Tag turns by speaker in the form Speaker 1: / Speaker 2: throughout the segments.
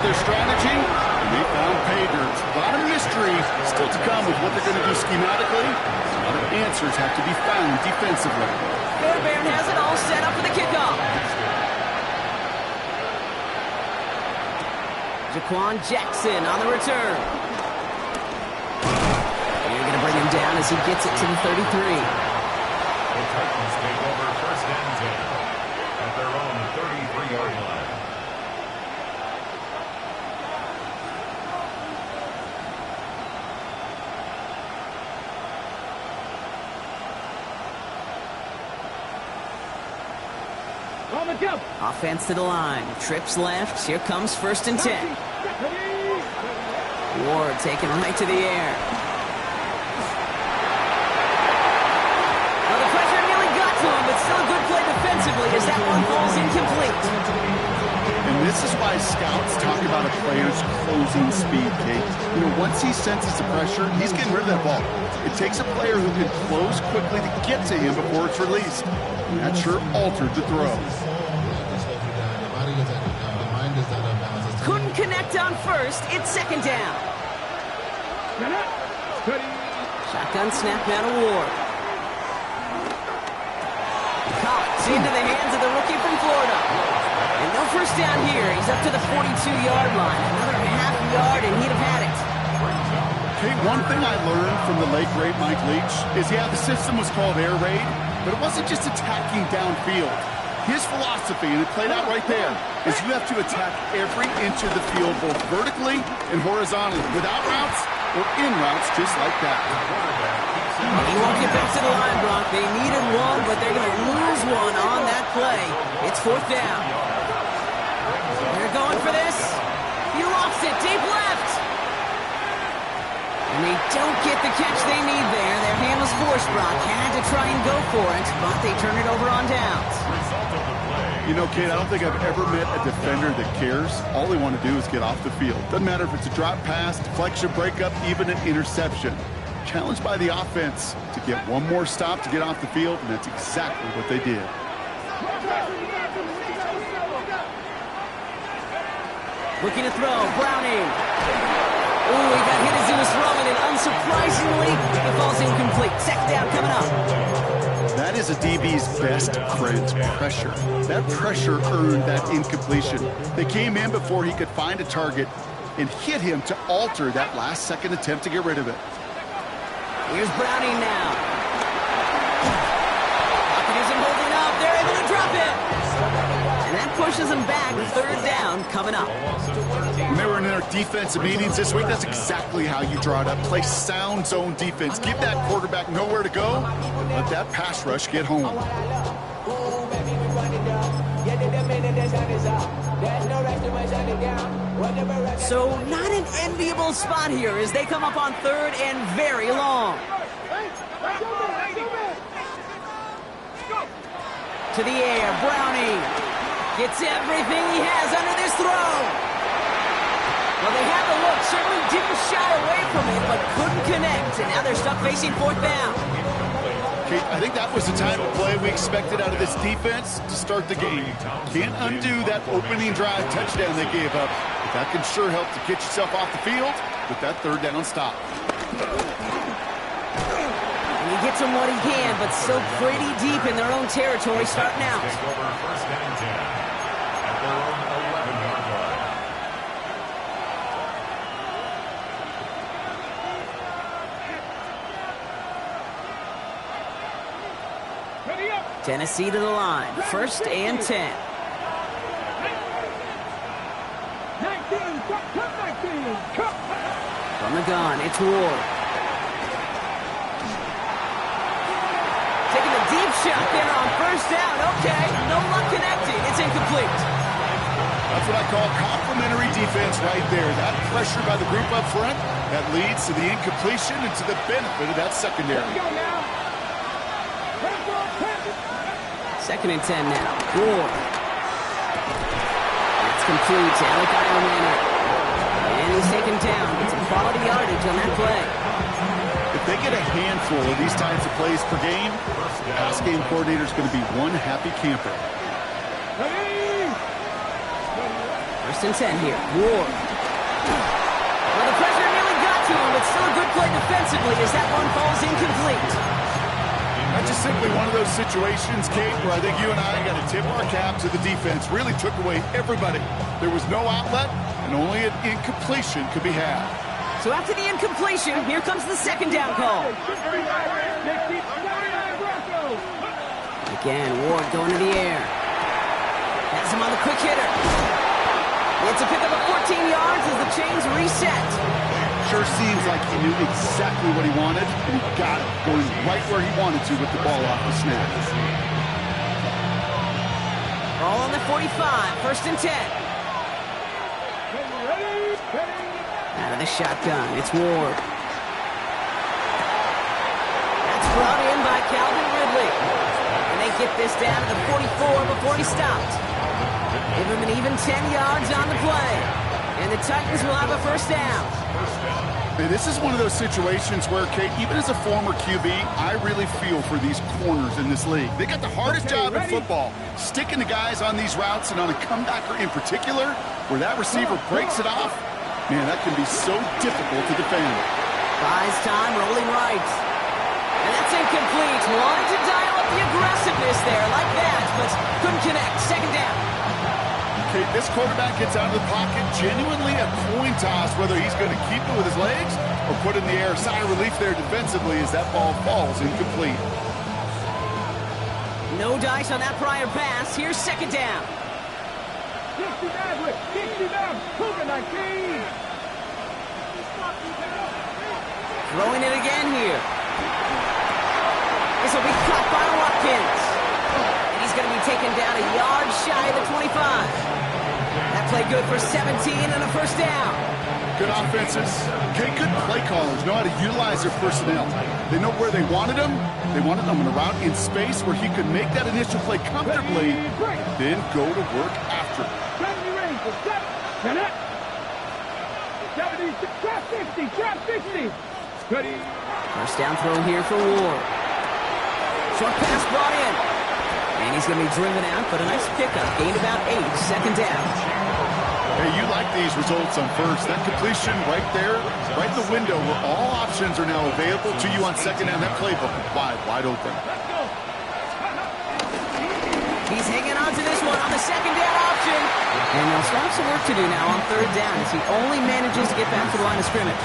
Speaker 1: Their strategy, and they found pay dirt. A lot of mystery still to come with what they're going to do schematically. A lot of answers have to be found defensively.
Speaker 2: Fairbairn has it all set up for the kickoff. Jaquan Jackson on the return. You're going to bring him down as he gets it to the 33.
Speaker 3: The Titans take over first and 10 at their own 33-yard line.
Speaker 2: Offense to the line. Trips left. Here comes first and 10. Ward taken right to the air. Well, the pressure nearly got to him, but still a good play defensively as that one falls incomplete.
Speaker 1: And this is why scouts talk about a player's closing speed, Kate. You know, once he senses the pressure, he's getting rid of that ball. It takes a player who can close quickly to get to him before it's released. And that sure altered the throw.
Speaker 2: Couldn't connect on first. It's second down. Shotgun snap now to Ward. Caught into the hands of the rookie from Florida. And no first down here. He's up to the 42-yard line. Another half yard, and he'd have had it.
Speaker 1: Hey, one thing I learned from the late, great Mike Leach is, yeah, the system was called air raid, but it wasn't just attacking downfield. His philosophy, and it played out right there, is you have to attack every inch of the field, both vertically and horizontally, without routes or in routes, just like that.
Speaker 2: He won't get back to the line, Brock. They needed one, but they're going to lose one on that play. It's fourth down. They're going for this. He lost it deep left. And they don't get the catch they need there. Their hand was forced, Brock. Had to try and go for it, but they turn it over on downs.
Speaker 1: You know, Kate, I don't think I've ever met a defender that cares. All they want to do is get off the field. Doesn't matter if it's a drop pass, deflection, breakup, even an interception. Challenged by the offense to get one more stop to get off the field, and that's exactly what they did.
Speaker 2: Looking to throw, Browning. Ooh, he got hit as he was throwing, and unsurprisingly, he falls incomplete. Second down coming up.
Speaker 1: That is a DB's best friend, pressure. That pressure earned that incompletion. They came in before he could find a target and hit him to alter that last-second attempt to get rid of it.
Speaker 2: Here's Browning now. Pocket isn't holding up. They're able to drop it. And that pushes them back. Third down coming up.
Speaker 1: When they were in their defensive meetings this week, that's exactly how you draw it up. Play sound zone defense. Give that quarterback nowhere to go. Let that pass rush get home.
Speaker 2: So not an enviable spot here as they come up on third and very long. To the air, Browning gets everything he has under this throw. Well, they had the look, certainly didn't shy away from it, but couldn't connect, and now they're stuck facing fourth down.
Speaker 1: Kate, I think that was the type of play we expected out of this defense to start the game. Can't undo that opening drive touchdown they gave up, but that can sure help to get yourself off the field with that third down stop.
Speaker 2: And he gets him what he can, but still pretty deep in their own territory starting out.
Speaker 3: Take over first and 10 at their own 11-yard line.
Speaker 2: Tennessee to the line. First and 10. From the gun, it's Ward. Taking a deep shot there on first down. Okay, no luck connecting. It's incomplete.
Speaker 1: That's what I call complimentary defense right there. That pressure by the group up front, that leads to the incompletion and to the benefit of that secondary.
Speaker 2: Second and 10 now. Ward. It's complete to Alec Ironman. And he's taken down. It's a quality yardage on that play.
Speaker 1: If they get a handful of these types of plays per game, the pass game coordinator is going to be one happy camper.
Speaker 2: First First and 10 here. Ward. Well, the pressure nearly got to him, but still a good play defensively as that one falls incomplete.
Speaker 1: That's just simply one of those situations, Kate, where I think you and I got to tip our cap to the defense. Really took away everybody. There was no outlet, and only an incompletion could be had.
Speaker 2: So after the incompletion, here comes the second down call. Again, Ward going to the air. Has him on the quick hitter. It's a pickup of 14 yards as the chains reset.
Speaker 1: Sure seems like he knew exactly what he wanted, and he got it, going right where he wanted to with the ball off the snap.
Speaker 2: Ball on the 45, first and 10. Out of the shotgun, it's Ward. That's brought in by Calvin Ridley. And they get this down to the 44 before he stopped. Give him an even 10 yards on the play. And the Titans will have a first down.
Speaker 1: And this is one of those situations where, Kate, even as a former QB, I really feel for these corners in this league. They got the hardest job in football, sticking the guys on these routes and on a comebacker in particular, where that receiver breaks it off. Man, that can be so difficult to defend.
Speaker 2: Buys time, rolling right. And that's incomplete. Wanted to dial up the aggressiveness there like that, but couldn't connect. Second down.
Speaker 1: Okay, this quarterback gets out of the pocket, genuinely a coin toss, whether he's going to keep it with his legs or put it in the air. Sigh of relief there defensively as that ball falls incomplete.
Speaker 2: No dice on that prior pass. Here's second down. Throwing it again here. This will be caught by Watkins. And he's going to be taken down a yard shy of the 25. That play good for 17 and a first down.
Speaker 1: Good offenses. Okay, good play callers know how to utilize their personnel. They know where they wanted him. They wanted him on a route in space where he could make that initial play comfortably, then go to work after it.
Speaker 2: First down throw here for Ward. Short pass brought in. And he's going to be driven out, but a nice pickup. Gained about 8, second down.
Speaker 1: Hey, you like these results on first. That completion right there, right in the window where all options are now available to you on second down. That playbook is wide open.
Speaker 2: He's hanging on to this one on the second down option. And they'll still have some work to do now on third down as he only manages to get back to the line of scrimmage.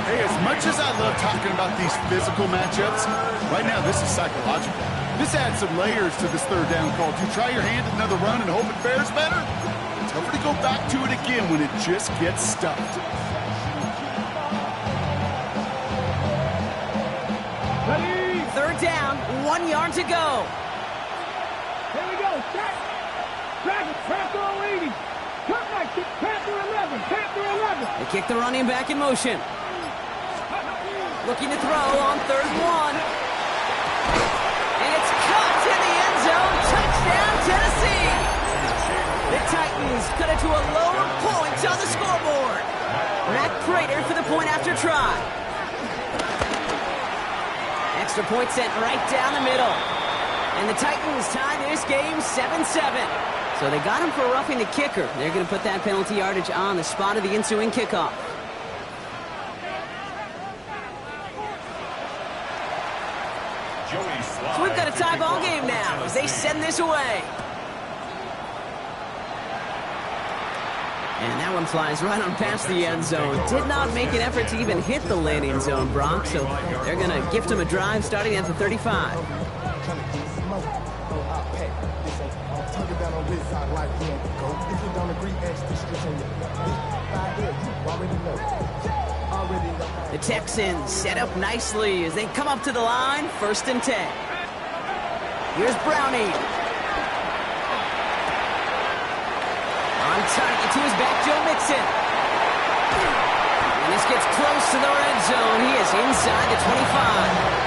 Speaker 1: Hey, as much as I love talking about these physical matchups, right now this is psychological. This adds some layers to this third down call. Do you try your hand at another run and hope it fares better? It's tougher to go back to it again when it just gets stuffed.
Speaker 2: Third down, 1 yard to go.
Speaker 4: Here we go. Panther 80. Cut back to Panther 11. Panther 11.
Speaker 2: They kick the running back in motion. Looking to throw on third and 1. And it's caught in the end zone. Touchdown, Tennessee. The Titans cut it to a lower point on the scoreboard. Matt Prater for the point after try. Extra point sent right down the middle. And the Titans tie this game 7-7. So they got him for roughing the kicker. They're going to put that penalty yardage on the spot of the ensuing kickoff. So we've got a tie ball game now as they send this away. And that one flies right on past the end zone. Did not make an effort to even hit the landing zone, Brock. So they're going to gift him a drive starting at the 35. The Texans set up nicely as they come up to the line, first and 10. Here's Brownie. On target to his back, Joe Mixon. And this gets close to the red zone. He is inside the 25.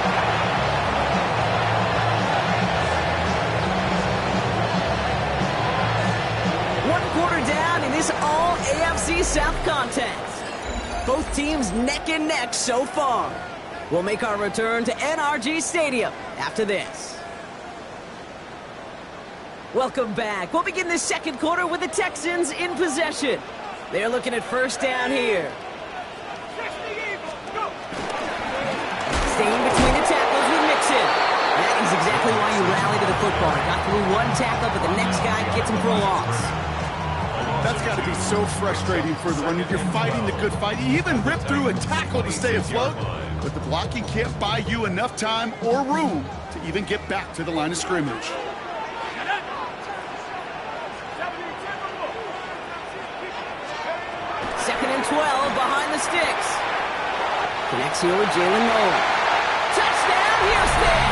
Speaker 2: 1 quarter down in this all AFC South contest. Both teams neck and neck so far. We'll make our return to NRG Stadium after this. Welcome back. We'll begin the second quarter with the Texans in possession. They're looking at first down here. Staying between the tackles with Mixon. That is exactly why you rally to the football. He got through one tackle, but the next guy gets him for a loss.
Speaker 1: That's got to be so frustrating for the run. You're fighting the good fight. You even rip through a tackle to stay afloat, but the blocking can't buy you enough time or room to even get back to the line of scrimmage.
Speaker 2: Second and 12 behind the sticks. Connects here with Jalen Nolan. Touchdown, Houston!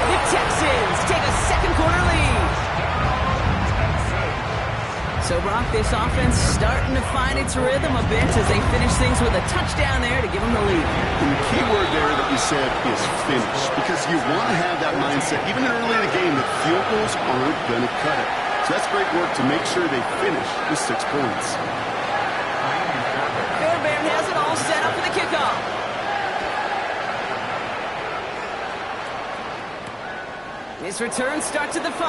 Speaker 2: The Texans take a second quarter lead. So, Brock, this offense starting to find its rhythm a bit as they finish things with a touchdown there to give them the lead.
Speaker 1: And the key word there that you said is finish, because you want to have that mindset, even early in the game, that field goals aren't going to cut it. So that's great work to make sure they finish with 6 points.
Speaker 2: Fairbairn has it all set up for the kickoff. This return starts at the 5.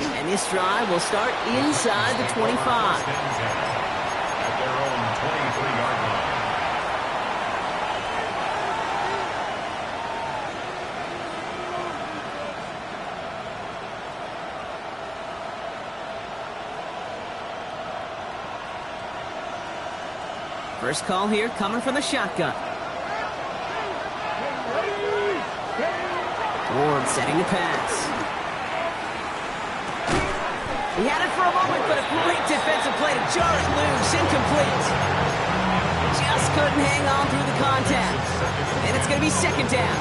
Speaker 2: And this drive will start inside the 25.
Speaker 3: At their own 23-yard line.
Speaker 2: First call here coming from the shotgun. Ward setting the pass. He had it for a moment, but a great defensive play to jar it loose. Incomplete. Just couldn't hang on through the contact. And it's going to be second down.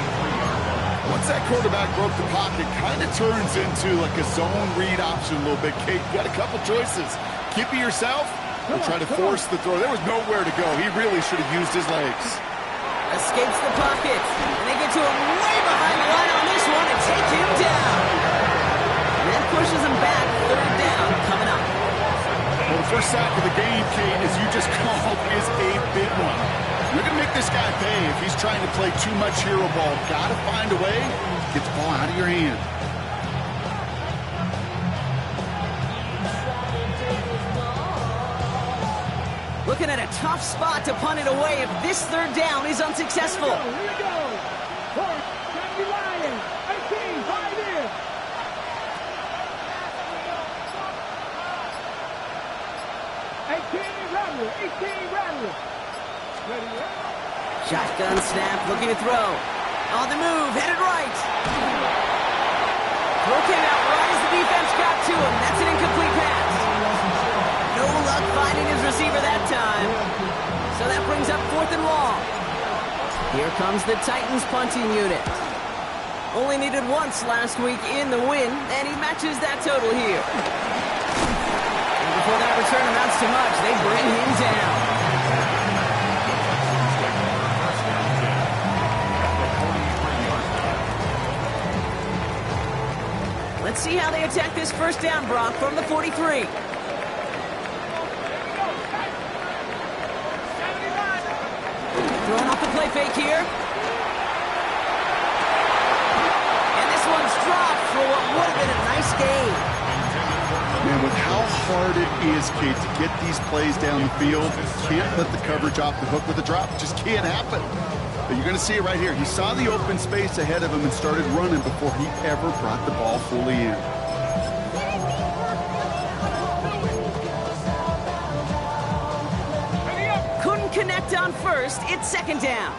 Speaker 1: Once that quarterback broke the pocket, kind of turns into like a zone read option a little bit. Kate, you got a couple choices. Keep it yourself or try to force the throw. There was nowhere to go. He really should have used his legs.
Speaker 2: Escapes the pocket. And they get to him way behind the line on this one and take him down. And that pushes him back. Third down coming up.
Speaker 1: Well, the first sack of the game, Kate, as you just called, is a big one. You're going to make this guy pay if he's trying to play too much hero ball. Got to find a way to get the ball out of your hand.
Speaker 2: Looking at a tough spot to punt it away if this third down is unsuccessful.
Speaker 4: Here we go. Fourth, Johnny Ryan. 18, 5 in.
Speaker 2: Shotgun snap, looking to throw. On the move, headed right. Throw came out right as the defense got to him. That's an incomplete pass. No luck finding his receiver that time. So that brings up 4th and long. Here comes the Titans punting unit. Only needed once last week in the win, and he matches that total here. And before that return amounts to much, they bring him down. Let's see how they attack this first down, Brock, from the 43. Throwing off the play fake here. And this one's dropped for what would have been a nice gain.
Speaker 1: Man, with how hard it is, Kate, to get these plays down the field, can't let the coverage off the hook with a drop. It just can't happen. But you're going to see it right here. He saw the open space ahead of him and started running before he ever brought the ball fully in.
Speaker 2: Couldn't connect on first. It's second down.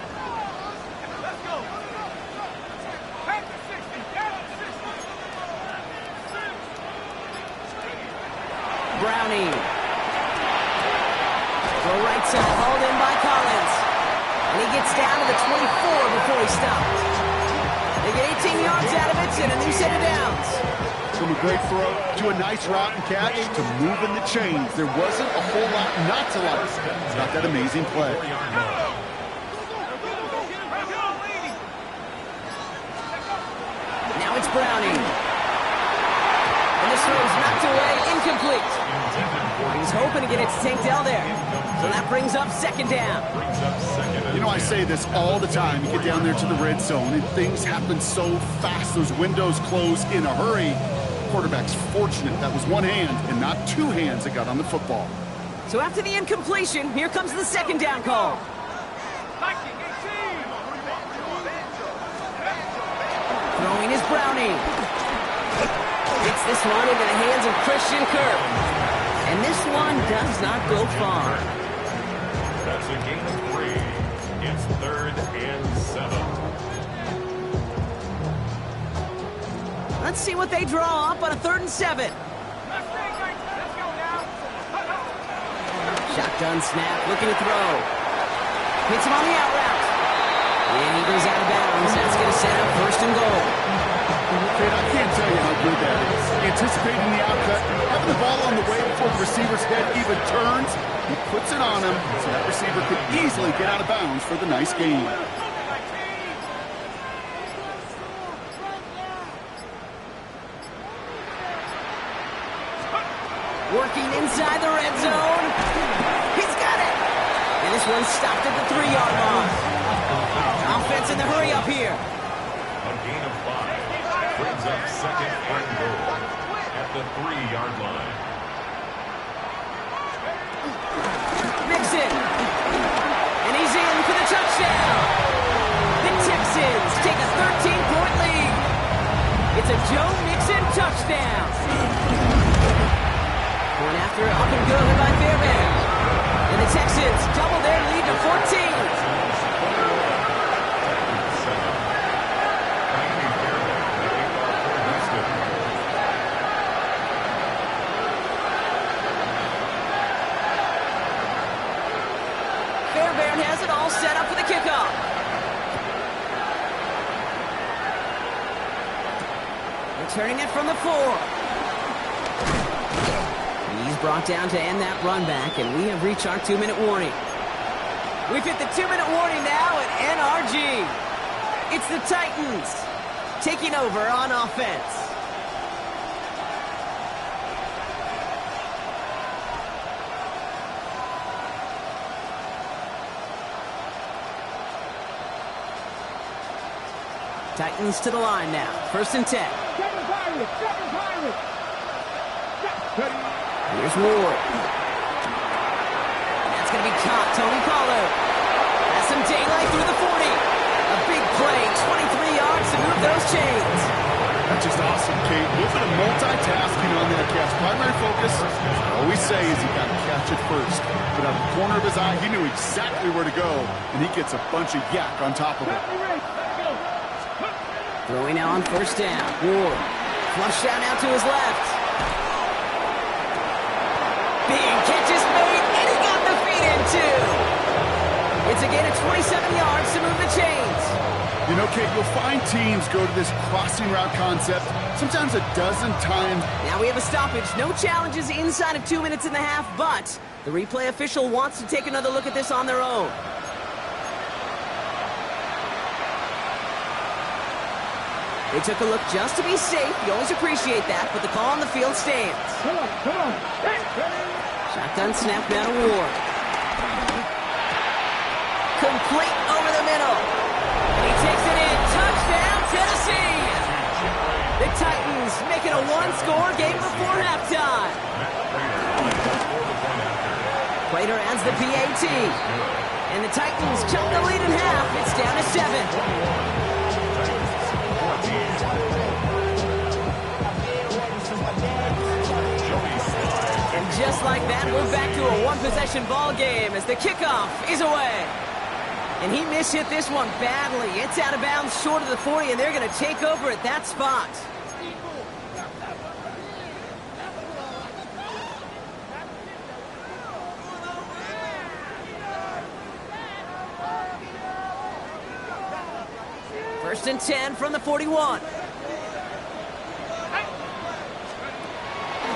Speaker 2: Browning. Throw right side, hauled in by Collins. And he gets down to the 24 before he stopped. They get 18 yards out of it and a new set of downs.
Speaker 1: From a great throw to a nice route and catch to moving the chains. There wasn't a whole lot not to like. It's not that amazing play.
Speaker 2: Now it's Browning. And this throw is knocked away, incomplete. He's hoping to get it to Tank Dell there. So that brings up second down.
Speaker 1: You know, I say this all the time. You get down there to the red zone, and things happen so fast. Those windows close in a hurry. Quarterback's fortunate that was one hand and not two hands that got on the football.
Speaker 2: So after the incompletion, here comes the second down call. Throwing is Brownie. Gets this one into the hands of Christian Kirk. And this one does not go far.
Speaker 3: That's a gain of 3. It's 3rd and 7.
Speaker 2: Let's see what they draw up on a 3rd and 7. Shotgun snap, looking to throw. Hits him on the out route. And he goes out of bounds. That's going to set up 1st and goal.
Speaker 1: Fred, I can't tell you how good that is. Anticipating the outcut, having the ball on the way before the receiver's head even turns, he puts it on him, so that receiver could easily get out of bounds for the nice gain.
Speaker 2: Working inside the red zone. He's got it. And this one's stopped at the 3-yard line. Offense in the hurry up here.
Speaker 3: A gain of 5 brings up 2nd and goal at the 3-yard line.
Speaker 2: Mixon. And he's in for the touchdown. The Texans take a 13-point lead. It's a Joe Mixon touchdown. Going after up and good by Fairbairn. And the Texans double their lead to 14. Fairbairn has it all set up for the kickoff. Returning it from the 4. He's brought down to end that run back, and we have reached our 2-minute warning. We've hit the 2-minute warning now at NRG. It's the Titans taking over on offense. Titans to the line now. 1st and 10.
Speaker 4: Second pirate.
Speaker 2: Here's Ward. That's going to be caught. Tony Pollard. Has some daylight through the 40. A big play. 23 yards to move those chains.
Speaker 1: That's just awesome, Kate. A little bit of multitasking on that catch. Primary focus, I always say, is you got to catch it first. But out of the corner of his eye, he knew exactly where to go, and he gets a bunch of yak on top of it.
Speaker 2: Throwing now on 1st down. Ward. Flush down out to his left. Big catch is made, and he got the feet in too. It's a gain of 27 yards to move the chains.
Speaker 1: You know, Kate, you'll find teams go to this crossing route concept sometimes a dozen times.
Speaker 2: Now we have a stoppage. No challenges inside of 2 minutes and a half, but the replay official wants to take another look at this on their own. They took a look just to be safe. You always appreciate that, but the call on the field stands.
Speaker 4: Come on.
Speaker 2: Shotgun snap down to Ward. Complete over the middle. And he takes it in. Touchdown, Tennessee. The Titans make it a one-score game before halftime. Prater adds the PAT. And the Titans chunk the lead in half. It's down to 7. And just like that, we're back to a one-possession ball game as the kickoff is away. And he mishit this one badly. It's out of bounds short of the 40, and they're going to take over at that spot. First and 10 from the 41.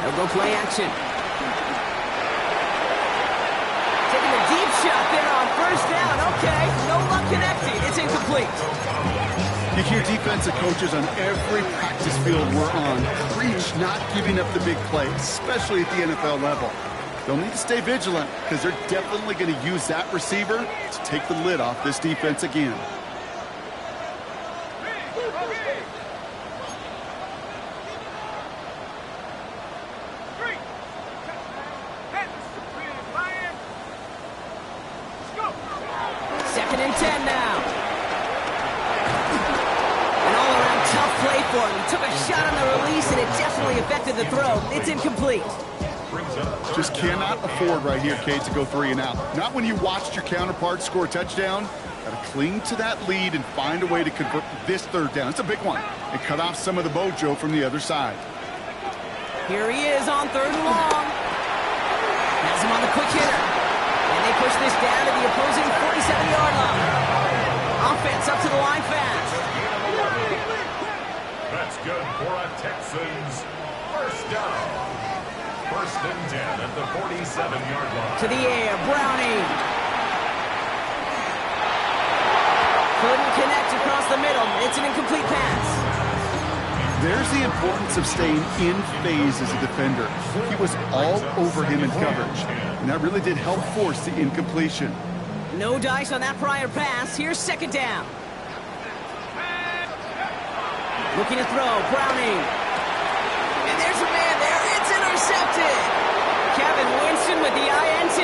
Speaker 2: They'll go play action. Taking the deep shot there on 1st down. Okay, no luck connecting. It's incomplete.
Speaker 1: You hear defensive coaches on every practice field we're on preach not giving up the big play, especially at the NFL level. They'll need to stay vigilant because they're definitely going to use that receiver to take the lid off this defense again.
Speaker 2: Second and 10 now. An all-around tough play for him. He took a shot on the release, and it definitely affected the throw. It's incomplete.
Speaker 1: Just cannot afford right here, Kate, to go 3 and out. Not when you watched your counterpart score a touchdown. Got to cling to that lead and find a way to convert this third down. It's a big one. And cut off some of the mojo from the other side.
Speaker 2: Here he is on 3rd and long. Has him on the quick hitter. And they push this down to the opposing 47-yard line. Offense up to the line fast.
Speaker 3: That's good for a Texans first down. First and 10 at the 47-yard line.
Speaker 2: To the air, Browning. Couldn't connect across the middle. It's an incomplete pass.
Speaker 1: There's the importance of staying in phase as a defender. He was all over him in coverage, and that really did help force the incompletion.
Speaker 2: No dice on that prior pass. Here's second down. Looking to throw, Browning. And there's a man there. It's intercepted. Kevin Winston with the INT.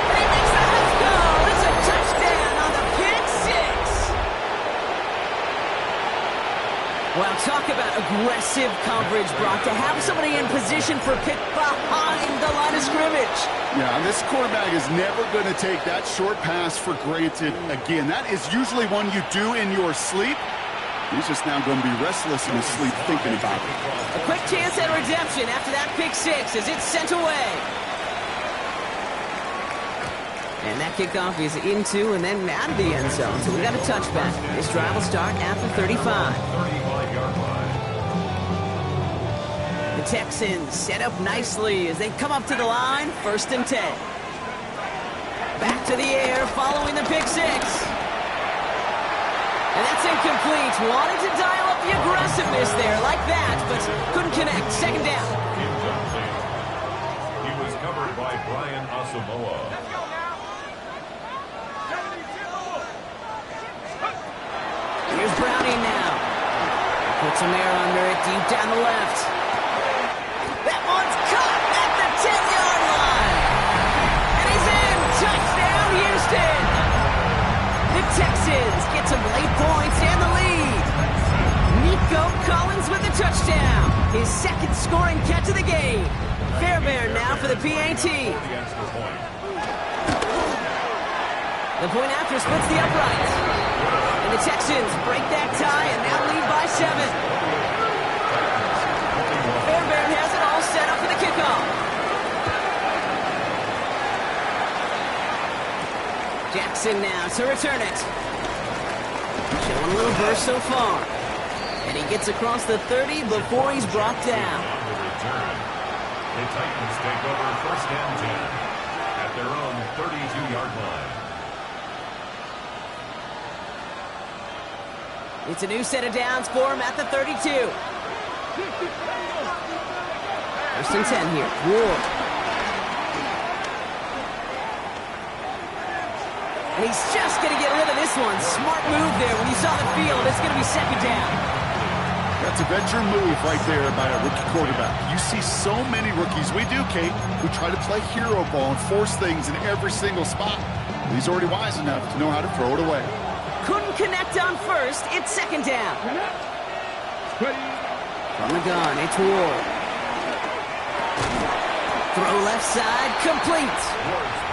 Speaker 2: And he makes the let's go. It's a touchdown on the pick six. Well, talk about aggressive coverage, Brock, to have somebody in position for pick behind the line of scrimmage.
Speaker 1: Yeah, this quarterback is never going to take that short pass for granted again. That is usually one you do in your sleep. He's just now going to be restless in his sleep thinking about it.
Speaker 2: A quick chance at redemption after that pick six as it's sent away. And that kickoff is into and then out of the end zone. So we got a touchback. This drive will start at the 35.
Speaker 3: 35-yard line.
Speaker 2: The Texans set up nicely as they come up to the line. First and 10. Back to the air following the pick six. And that's incomplete. Wanted to dial up the aggressiveness there like that, but couldn't connect. Second down.
Speaker 3: He was covered by Brian Asamoah.
Speaker 2: Here's Browning now. Put some air under it deep down the left. That one's caught at the 10-yard line. And he's in. Touchdown, Houston. The Texans get some late points and the lead. Nico Collins with the touchdown. His second scoring catch of the game. Fairbairn now for the PAT. The point after splits the upright. And the Texans break that tie and now lead by 7. Fairbairn has it all set up for the kickoff. Jackson now to return it. Showing a little burst so far. And he gets across the 30 before he's brought down.
Speaker 3: The Titans take over first and 10 at their own 32-yard line.
Speaker 2: It's a new set of downs for him at the 32. First and 10 here. Ward. And he's just going to get rid of this one. Smart move there when you saw the field. It's going to be second down.
Speaker 1: That's a veteran move right there by a rookie quarterback. You see so many rookies, we do, Kate, who try to play hero ball and force things in every single spot. He's already wise enough to know how to throw it away.
Speaker 2: Couldn't connect on first. It's second down. From the gun, it's Ward. Throw left side, complete.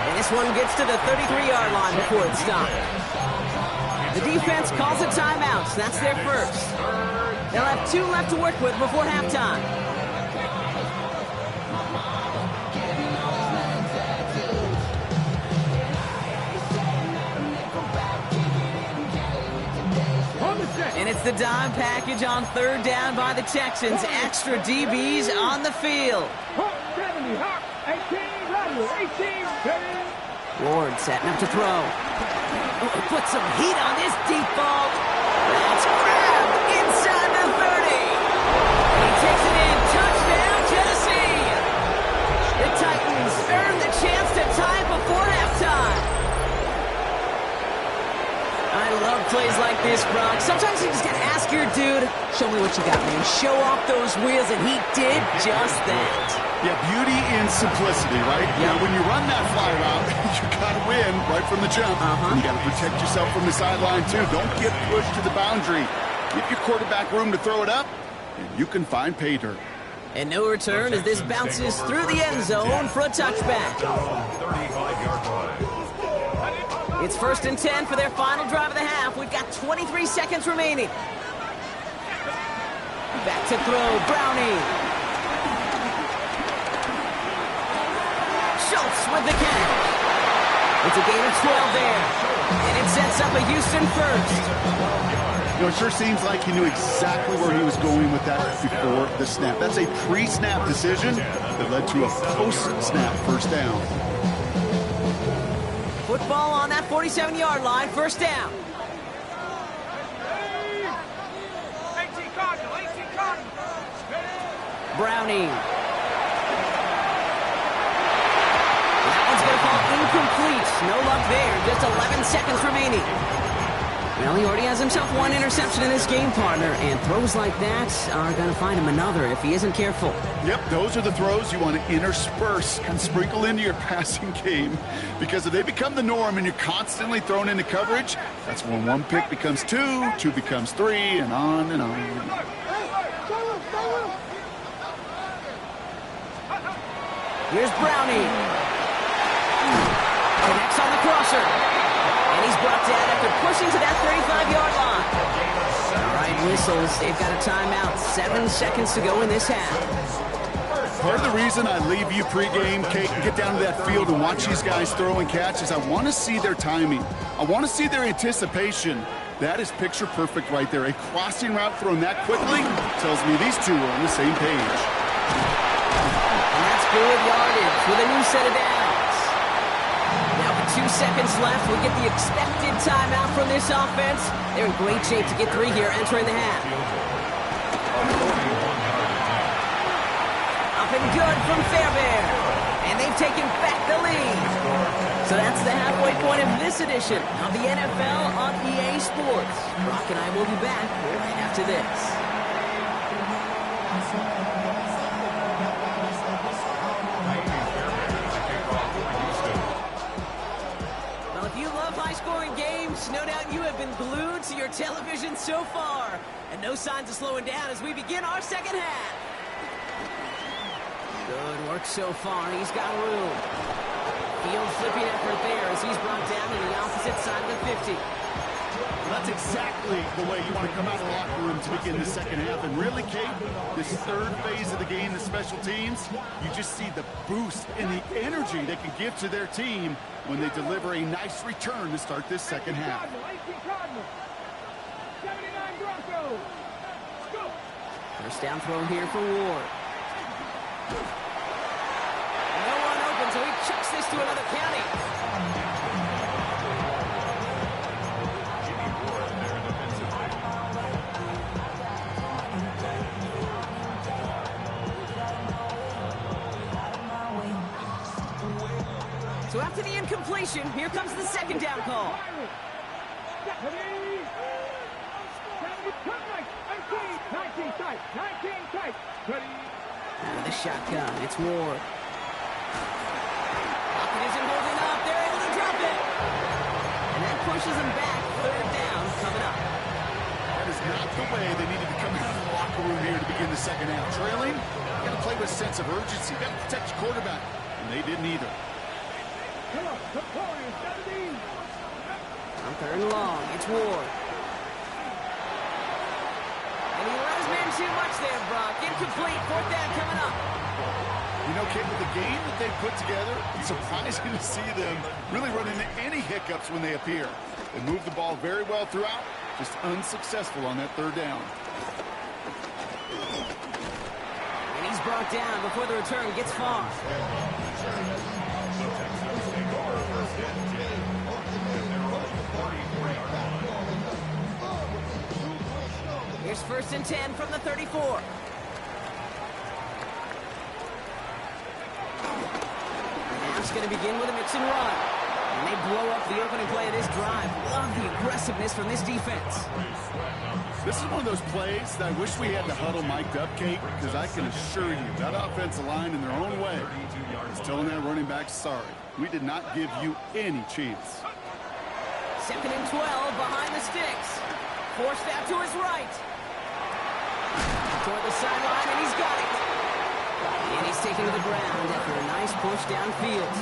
Speaker 2: And this one gets to the 33-yard line before it's stopped. The defense calls a timeout. That's their first. They'll have 2 left to work with before halftime. And it's the dime package on third down by the Texans. Extra DBs on the field. Ward setting up to throw. Put some heat on this deep ball. That's grabbed inside the 30. And he takes it in. Touchdown, Tennessee. plays like this, Brock. Sometimes you just gotta ask your dude, show me what you got, man. Show off those wheels, and he did just that.
Speaker 1: Yeah, beauty in simplicity, right?
Speaker 2: Yep.
Speaker 1: Now, when you run that fly route, you got to win right from the jump. And you got to protect yourself from the sideline, too. Don't get pushed to the boundary. Give your quarterback room to throw it up, and you can find pay dirt.
Speaker 2: And no return as this bounces through the end zone for a touchback.
Speaker 3: 35-yard line.
Speaker 2: It's 1st and 10 for their final drive of the half. We've got 23 seconds remaining. Back to throw, Brownie. Schultz with the catch. It's a gain of 12 there. And it sets up a Houston first.
Speaker 1: You know, it sure seems like he knew exactly where he was going with that before the snap. That's a pre-snap decision that led to a post-snap first down.
Speaker 2: Football on that 47-yard line, first down.
Speaker 4: 18 Cardinal, 18 Cardinal.
Speaker 2: Browning. That one's going to fall incomplete. No luck there. Just 11 seconds remaining. Well, he already has himself one interception in this game, partner, and throws like that are going to find him another if he isn't careful.
Speaker 1: Yep, those are the throws you want to intersperse and sprinkle into your passing game, because if they become the norm and you're constantly thrown into coverage, that's when one pick becomes two, two becomes three, and on and on.
Speaker 2: Here's Brownie. Connects on the crosser. And he's brought down after pushing to that 35-yard line. All right, whistles. They've got a timeout. 7 seconds to go in this half.
Speaker 1: Part of the reason I leave you pregame, Kate, and get down to that field and watch these guys throw and catch is I want to see their timing. I want to see their anticipation. That is picture perfect right there. A crossing route thrown that quickly tells me these two are on the same page.
Speaker 2: And that's good yardage with a new set of downs. Now with 2 seconds left, we get the expected timeout from this offense. They're in great shape to get 3 here entering the half. Up and good from Fairbairn. And they've taken back the lead. So that's the halfway point of this edition of the NFL on EA Sports. Brock and I will be back right after this. Well, if you love high-scoring games, no doubt you have been glued to your television so far. And no signs of slowing down as we begin our second half. Good work so far. He's got room. Field flipping effort there as he's brought down on the opposite side of the 50.
Speaker 1: Well, that's exactly the way you want to come out of the locker room to begin the second half. And really, Kate, this third phase of the game, the special teams, you just see the boost and the energy they can give to their team when they deliver a nice return to start this second half.
Speaker 4: 18 Cardinal, 79 Broncos. Go.
Speaker 2: First down throw here for Ward. No one open, so he chucks this to another county. So after the incompletion, here comes the second down call.
Speaker 4: 19 tight, 19 tight. Ready.
Speaker 2: Out of the shotgun, it's Ward. Lockett isn't holding up. They're able to drop it. And that pushes them back. Third down coming up.
Speaker 1: That is not the way they needed to come out of the locker room here to begin the second half. Trailing, you got to play with a sense of urgency. You got to protect your quarterback. And they didn't either.
Speaker 4: Come on, Victoria, 17.
Speaker 2: On third and long, it's Ward. And he let his man too much there, Brock. Incomplete. Fourth down coming up.
Speaker 1: You know, Kate, with the game that they put together, it's surprising to see them really run into any hiccups when they appear. They move the ball very well throughout, just unsuccessful on that third down.
Speaker 2: And he's brought down before the return gets far. Here's 1st and 10 from the 34. Now it's going to begin with a mix and run. And they blow up the opening play of this drive. Love the aggressiveness from this defense.
Speaker 1: This is one of those plays that I wish we had the huddle mic'd up, Kate, because I can assure you that offensive line in their own way is telling that running back, sorry, we did not give you any chance.
Speaker 2: 2nd and 12 behind the sticks. Forced out to his right. Toward the sideline, and he's got it. And he's taken to the ground after a nice push downfield.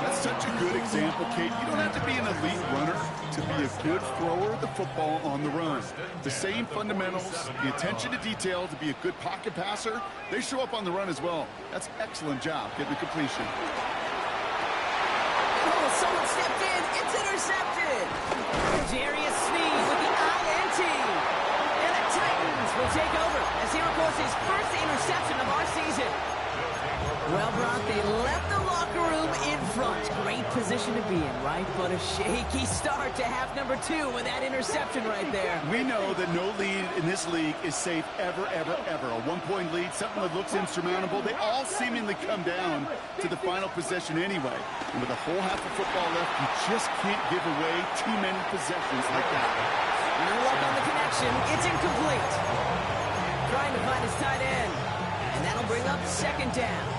Speaker 1: That's such a good example, Kate. You don't have to be an elite runner to be a good thrower of the football on the run. The same fundamentals, the attention to detail to be a good pocket passer, they show up on the run as well. That's an excellent job getting the completion.
Speaker 2: Oh, someone stepped in. It's intercepted. Darius Sneed with the INT. And the Titans will take over as he records his first interception of our season. Well, Brock, they left the locker room in front. Great position to be in, right? But a shaky start to half number 2 with that interception right there.
Speaker 1: We know that no lead in this league is safe ever, ever, ever. A one-point lead, something that looks insurmountable. They all seemingly come down to the final possession anyway. And with a whole half of football left, you just can't give away too many possessions like that.
Speaker 2: No luck on the connection. It's incomplete. Trying to find his tight end. And that'll bring up 2nd down.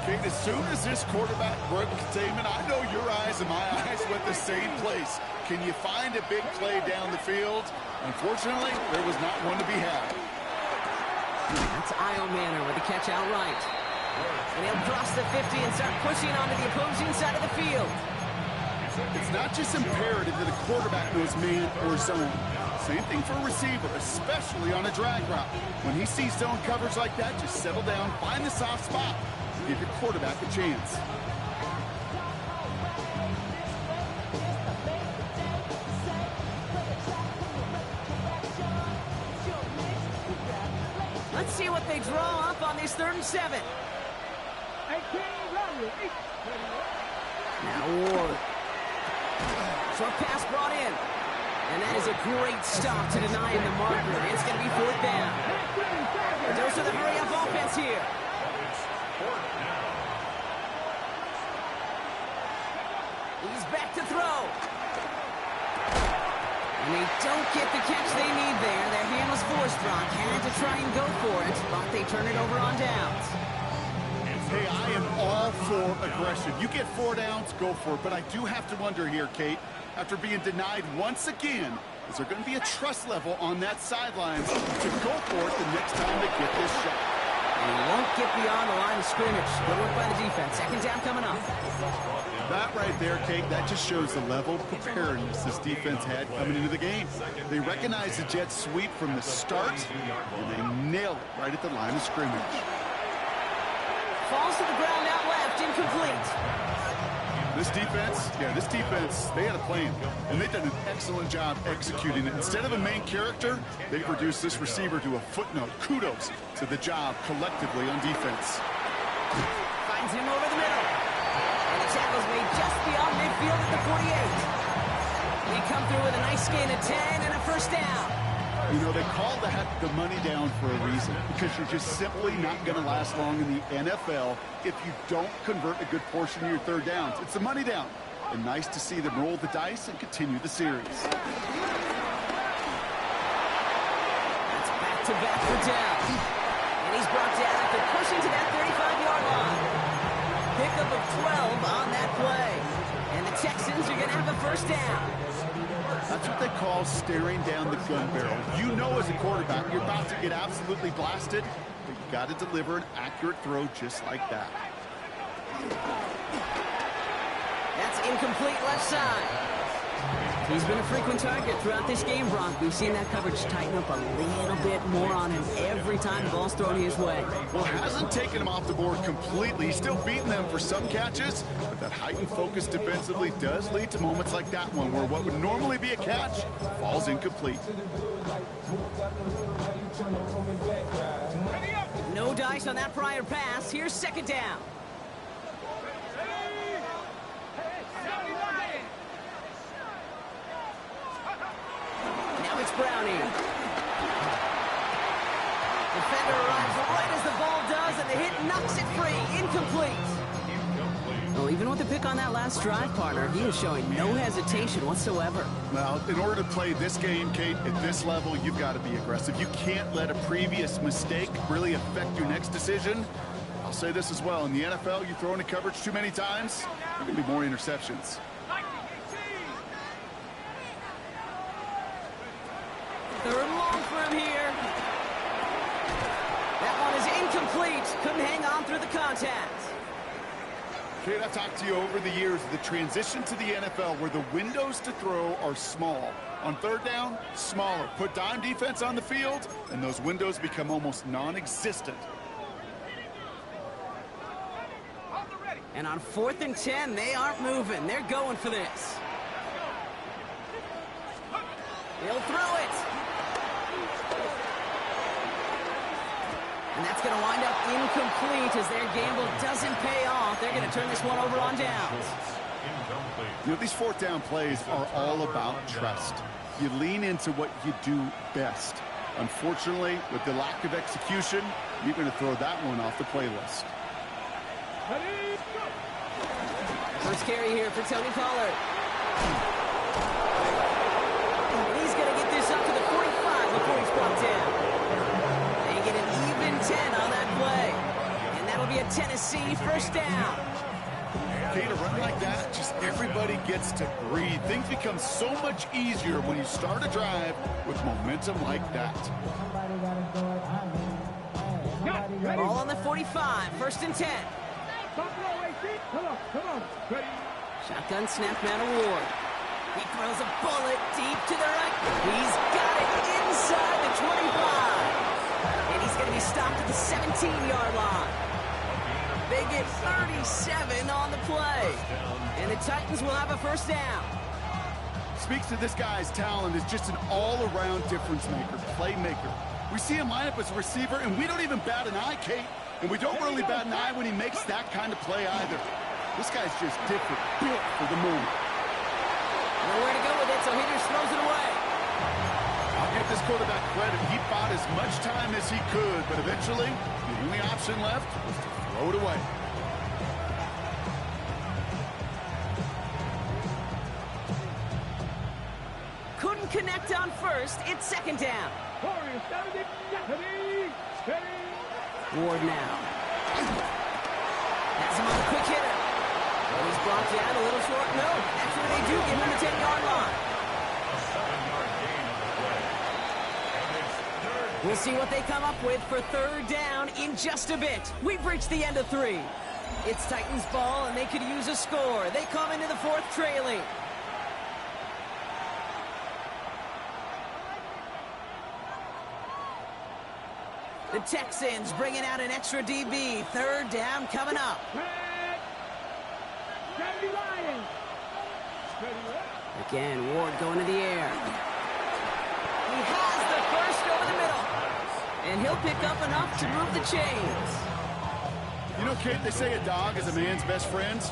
Speaker 1: Kate, as soon as this quarterback broke containment, I know your eyes and my eyes went the same place. Can you find a big play down the field? Unfortunately, there was not one to be had.
Speaker 2: That's Io Manor with the catch outright. And he'll cross the 50 and start pushing onto the opposing side of the field.
Speaker 1: It's not just imperative that a quarterback knows man or zone. Same thing for a receiver, especially on a drag route. When he sees zone coverage like that, just settle down, find the soft spot. Give your quarterback a chance.
Speaker 2: Let's see what they draw up on this 3rd and 7. Now Ward. Short pass brought in. And that is a great stop to deny him the marker. It's going to be 4th down. Those are the hurry-up offense here. He's back to throw. And they don't get the catch they need there. Their hand was forced, Brock. Had to try and go for it, but they turn it over on downs.
Speaker 1: Hey, I am all for aggression. You get 4 downs, go for it. But I do have to wonder here, Kate, after being denied once again, is there going to be a trust level on that sideline to go for it the next time they get this shot?
Speaker 2: And he won't get beyond the line of scrimmage. Good work by the defense. 2nd down coming up.
Speaker 1: That right there, Kate, that just shows the level of preparedness this defense had coming into the game. They recognized the jet sweep from the start, and they nailed it right at the line of scrimmage.
Speaker 2: Falls to the ground out left, incomplete.
Speaker 1: This defense, they had a plan, and they've done an excellent job executing it. Instead of a main character, they reduced this receiver to a footnote. Kudos to the job collectively on defense.
Speaker 2: Finds him over the middle. And the tackle's made just beyond midfield at the 48. They come through with a nice gain of 10 and a 1st down.
Speaker 1: You know, they call that the money down for a reason, because you're just simply not going to last long in the NFL if you don't convert a good portion of your 3rd downs. It's the money down. And nice to see them roll the dice and continue the series.
Speaker 2: That's back-to-back for down. And he's brought down after pushing to that 35-yard line. Pickup of 12 on that play. And the Texans are going to have a 1st down.
Speaker 1: That's what they call staring down the gun barrel. You know as a quarterback, you're about to get absolutely blasted, but you got to deliver an accurate throw just like that.
Speaker 2: That's incomplete left side. He's been a frequent target throughout this game, Brock. We've seen that coverage tighten up a little bit more on him every time the ball's thrown his way.
Speaker 1: Well, it hasn't taken him off the board completely. He's still beating them for some catches, but that heightened focus defensively does lead to moments like that one where what would normally be a catch falls incomplete.
Speaker 2: No dice on that prior pass. Here's 2nd down. Now it's Browning. Defender arrives right as the ball does, and the hit knocks it free. Incomplete. Well, even with the pick on that last drive, partner, he is showing no hesitation whatsoever.
Speaker 1: Well, in order to play this game, Kate, at this level, you've got to be aggressive. You can't let a previous mistake really affect your next decision. I'll say this as well. In the NFL, you throw into coverage too many times, there are going to be more interceptions.
Speaker 2: Third and long for him here. That one is incomplete. Couldn't hang on through the contact.
Speaker 1: Kate, I've talked to you over the years of the transition to the NFL where the windows to throw are small. On third down, smaller. Put dime defense on the field, and those windows become almost non-existent.
Speaker 2: And on 4th and 10, they aren't moving. They're going for this. He'll throw it. And that's going to wind up incomplete as their gamble doesn't pay off. They're going to turn this one over on downs.
Speaker 1: You know, these 4th down plays are all about trust. You lean into what you do best. Unfortunately, with the lack of execution, you're going to throw that one off the playlist.
Speaker 2: First carry here for Tony Pollard. And he's going to get this up to the 45 before he's brought down. They get an even 10 on that play. And that'll be a Tennessee first down.
Speaker 1: Okay, to run like that, just everybody gets to breathe. Things become so much easier when you start a drive with momentum like that.
Speaker 2: Ball on the 45, 1st and 10.
Speaker 4: Come on. Ready?
Speaker 2: Shotgun snap, man Ward. He throws a bullet deep to the right. He's got it inside the 25. And he's going to be stopped at the 17-yard line. They get 37 on the play. And the Titans will have a first down.
Speaker 1: Speaks to this guy's talent as just an all-around difference maker, playmaker. We see him line up as a receiver, and we don't even bat an eye, Kate. And we don't really bat an eye when he makes that kind of play either. This guy's just different, built for the moment.
Speaker 2: Nowhere to go with it, so he just throws it away.
Speaker 1: I'll give this quarterback credit. He bought as much time as he could, but eventually, the only option left was to throw it away.
Speaker 2: Couldn't connect on first. It's 2nd down. Ward now. Has him on a quick hitter. Oh, he's brought down a little short. No, actually they do give him the 10-yard line. We'll see what they come up with for 3rd down in just a bit. We've reached the end of 3. It's Titans ball, and they could use a score. They come into the 4th trailing. The Texans bringing out an extra DB. 3rd down coming up. Again, Ward going to the air. He has the first over the middle. And he'll pick up enough to move the chains.
Speaker 1: You know, Kate, they say a dog is a man's best friend.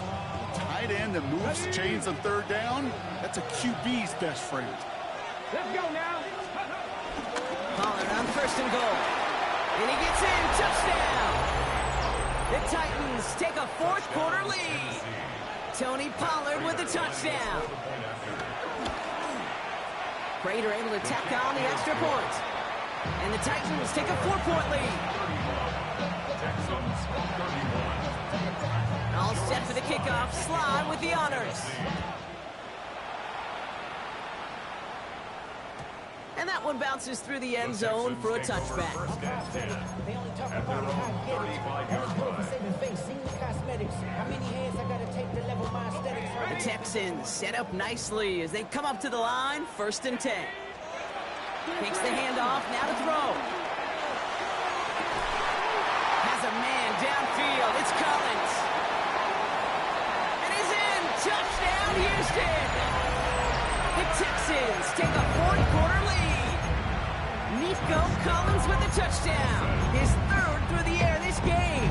Speaker 1: Tight end that moves chains on 3rd down, that's a QB's best friend.
Speaker 4: Let's go now.
Speaker 2: Pollard on 1st and goal. And he gets in, touchdown! The Titans take a 4th quarter lead. Tony Pollard with the touchdown. Prater able to tack on the extra point. And the Titans take a 4-point lead. All set for the kickoff. Slide with the honors. And that one bounces through the end zone for a touchback. The Texans set up nicely as they come up to the line, 1st and 10. Takes the handoff, now to throw. Has a man downfield, it's Collins. And he's in, touchdown Houston! The Texans take a 4th quarter lead. Nico Collins with the touchdown. His 3rd through the air this game.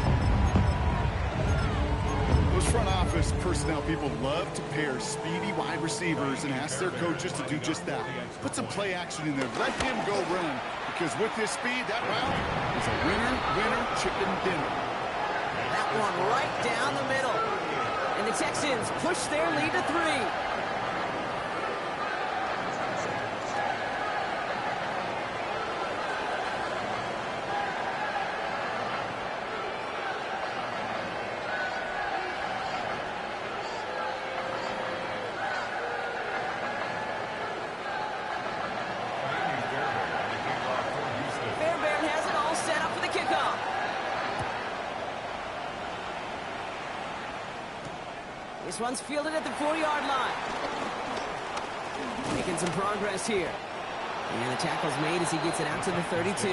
Speaker 1: Those front office personnel people love to pair speedy wide receivers and ask their coaches to do just that. Put some play action in there. Let him go run. Because with his speed, that route is a winner, chicken dinner.
Speaker 2: That one right down the middle. And the Texans push their lead to 3. This one's fielded at the 4-yard line. Making some progress here. And the tackle's made as he gets it out to the 32.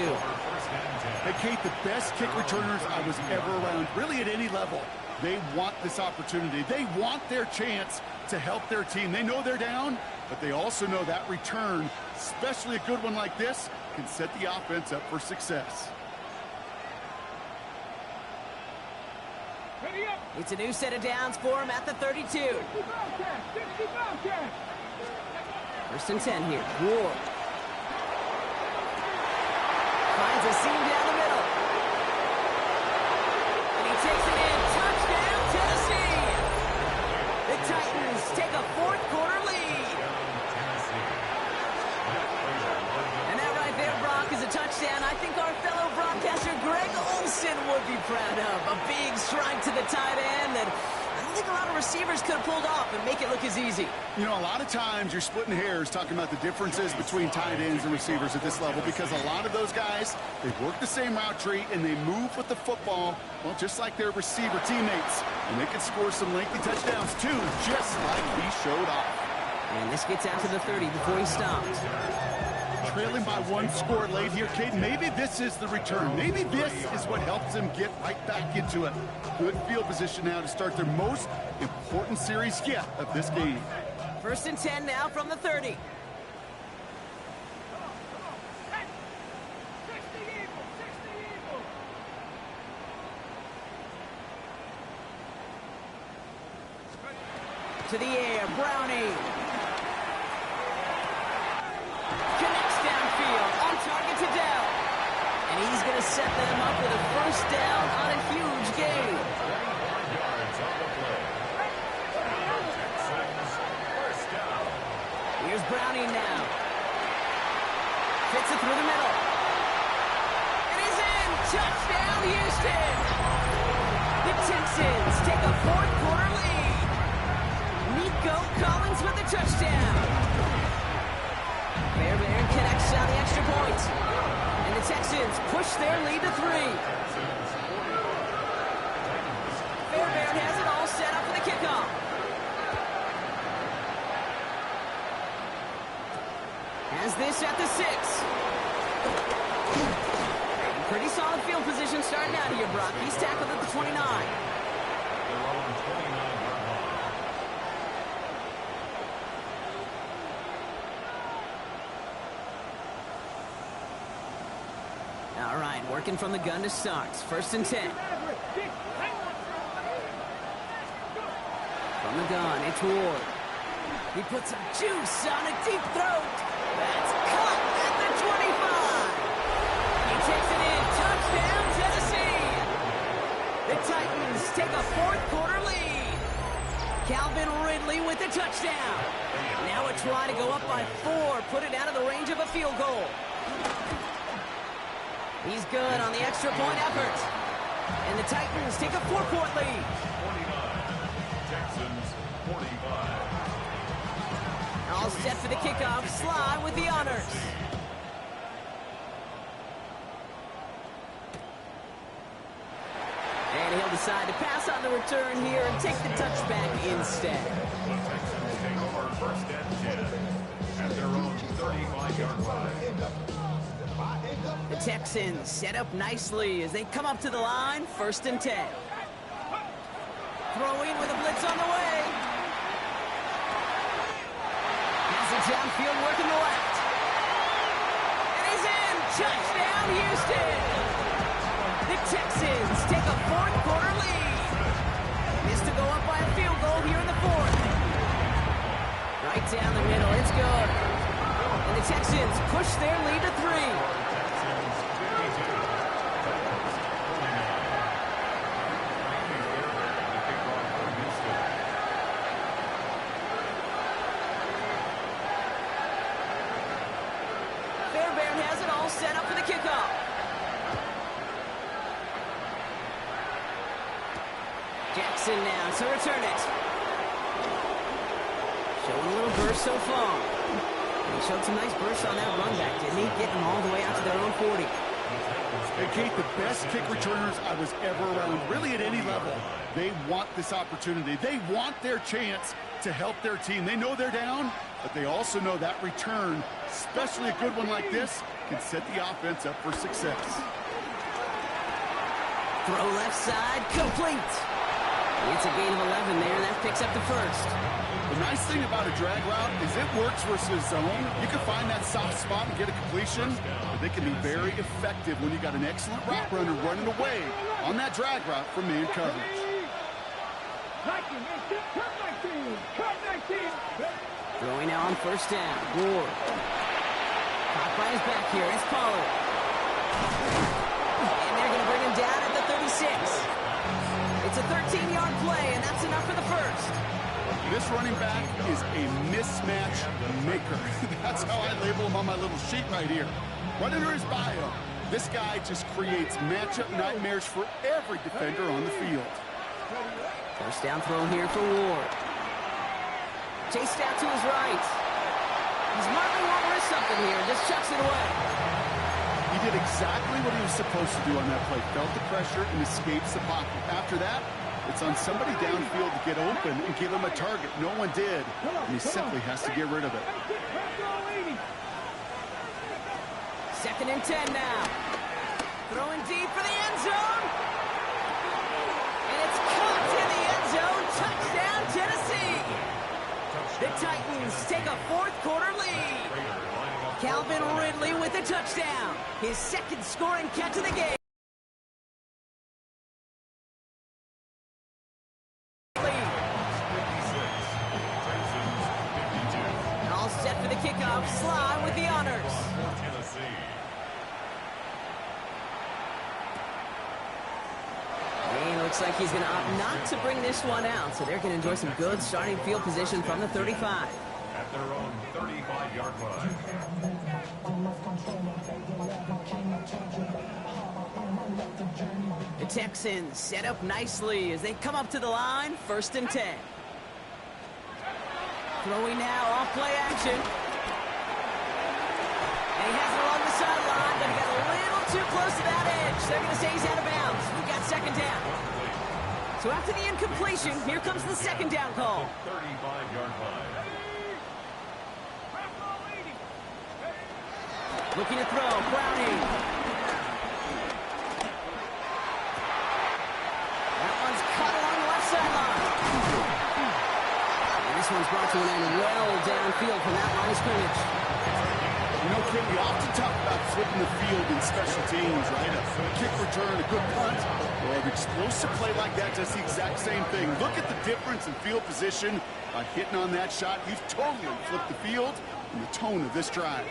Speaker 1: Hey, Kate, the best kick returners I was ever around, really at any level, they want this opportunity. They want their chance to help their team. They know they're down, but they also know that return, especially a good one like this, can set the offense up for success.
Speaker 2: It's a new set of downs for him at the 32.
Speaker 4: 60
Speaker 2: First and 10 here. Ward finds a seam down the middle. And he takes it in. Touchdown, Tennessee. The Titans take a fourth-quarter lead. And that right there, Brock, is a touchdown I think our fellow broadcaster Greg Olsen would be proud of. A big strike to the tight end that I don't think a lot of receivers could have pulled off and make it look as easy.
Speaker 1: You know, a lot of times you're splitting hairs talking about the differences between tight ends and receivers at this level because a lot of those guys, they work the same route tree and they move with the football, well, just like their receiver teammates. And they can score some lengthy touchdowns too, just like he showed off.
Speaker 2: And this gets out to the 30 before he stops.
Speaker 1: Trailing by 1 score late here, Kate. Maybe this is the return. Maybe this is what helps them get right back into it. Good field position now to start their most important series yet of this game.
Speaker 2: First and 10 now from the 30. To the air, Brownie. Connects downfield, on target to Dell. And he's going to set them up with a first down on a huge gain. Here's Brownie now. Fits it through the middle. And he's in! Touchdown, Houston! The Texans take a fourth-quarter lead. Nico Collins with the touchdown. Fairbairn connects on the extra point. And the Texans push their lead to 3. Fairbairn has it all set up for the kickoff. Has this at the 6. Pretty solid field position starting out here, Brock. He's tackled at the 29. All right, working from the gun to start. First and 10. From the gun, it's Ward. He puts some juice on a deep throat. That's caught at the 25. He takes it in. Touchdown, Tennessee. The Titans take a fourth-quarter lead. Calvin Ridley with the touchdown. Now a try to go up by 4. Put it out of the range of a field goal. He's good on the extra point effort. And the Titans take a 4-point lead.
Speaker 3: 49. Texans 45.
Speaker 2: All set for the kickoff. Sly with the honors. And he'll decide to pass on the return here and take the touchback instead.
Speaker 3: The Texans take over first and 10 at their own 35-yard line.
Speaker 2: The Texans set up nicely as they come up to the line. First and 10. Throwing with a blitz on the way. Downfield working the left. And he's in! Touchdown, Houston! The Texans take a fourth-quarter lead. Missed to go up by a field goal here in the 4th. Right down the middle, it's good. And the Texans push their lead to 3. Texan now to return it. Showing a little burst so far. He showed some nice bursts on that run back, didn't he? Getting them all the way out to their own 40.
Speaker 1: Hey, Kate, the best kick returners I was ever around, really at any level. They want this opportunity. They want their chance to help their team. They know they're down, but they also know that return, especially a good one like this, can set the offense up for success.
Speaker 2: Throw left side, complete. It's a gain of 11 there, and that picks up the first.
Speaker 1: The nice thing about a drag route is it works versus zone. You can find that soft spot and get a completion, but they can be very effective when you got an excellent route runner running away on that drag route from man coverage.
Speaker 2: Throwing now on first down. Ward. Caught by his back here. It's Pollard. And they're going to bring him down at the 36. It's a 13-yard play, and that's enough for the first.
Speaker 1: This running back is a mismatch maker. That's how I label him on my little sheet right here. Right under his bio, this guy just creates matchup nightmares for every defender on the field.
Speaker 2: First down throw here for Ward. Chased out to his right. He's marking won't risk something here. Just chucks it away.
Speaker 1: He did exactly what he was supposed to do on that play. Felt the pressure and escapes the pocket. After that, it's on somebody downfield to get open and give him a target. No one did, and he simply has to get rid of it.
Speaker 2: 2nd and 10 now. Throwing deep for the end zone. And it's caught in the end zone. Touchdown, Tennessee. The Titans take a fourth-quarter lead. Calvin Ridley with a touchdown. His second scoring catch of the game. All set for the kickoff. Sly with the honors. Looks like he's going to opt not to bring this one out, so they're going to enjoy some good starting field position from the 35.
Speaker 3: At their own 35-yard line.
Speaker 2: The Texans set up nicely as they come up to the line, 1st and 10. Throwing now off play action. And he has it along the sideline, but he got a little too close to that edge. They're going to say he's out of bounds. We've got 2nd down. So after the incompletion, here comes the 2nd down call.
Speaker 3: 35-yard line.
Speaker 2: Looking to throw, Browning. That one's cut along the left sideline. And this one's brought to an end well downfield from that line of scrimmage.
Speaker 1: You know, Kim, we often talk about flipping the field in special teams, right? A kick return, a good punt. Well, an explosive play like that does the exact same thing. Look at the difference in field position by hitting on that shot. You've totally flipped the field and the tone of this drive.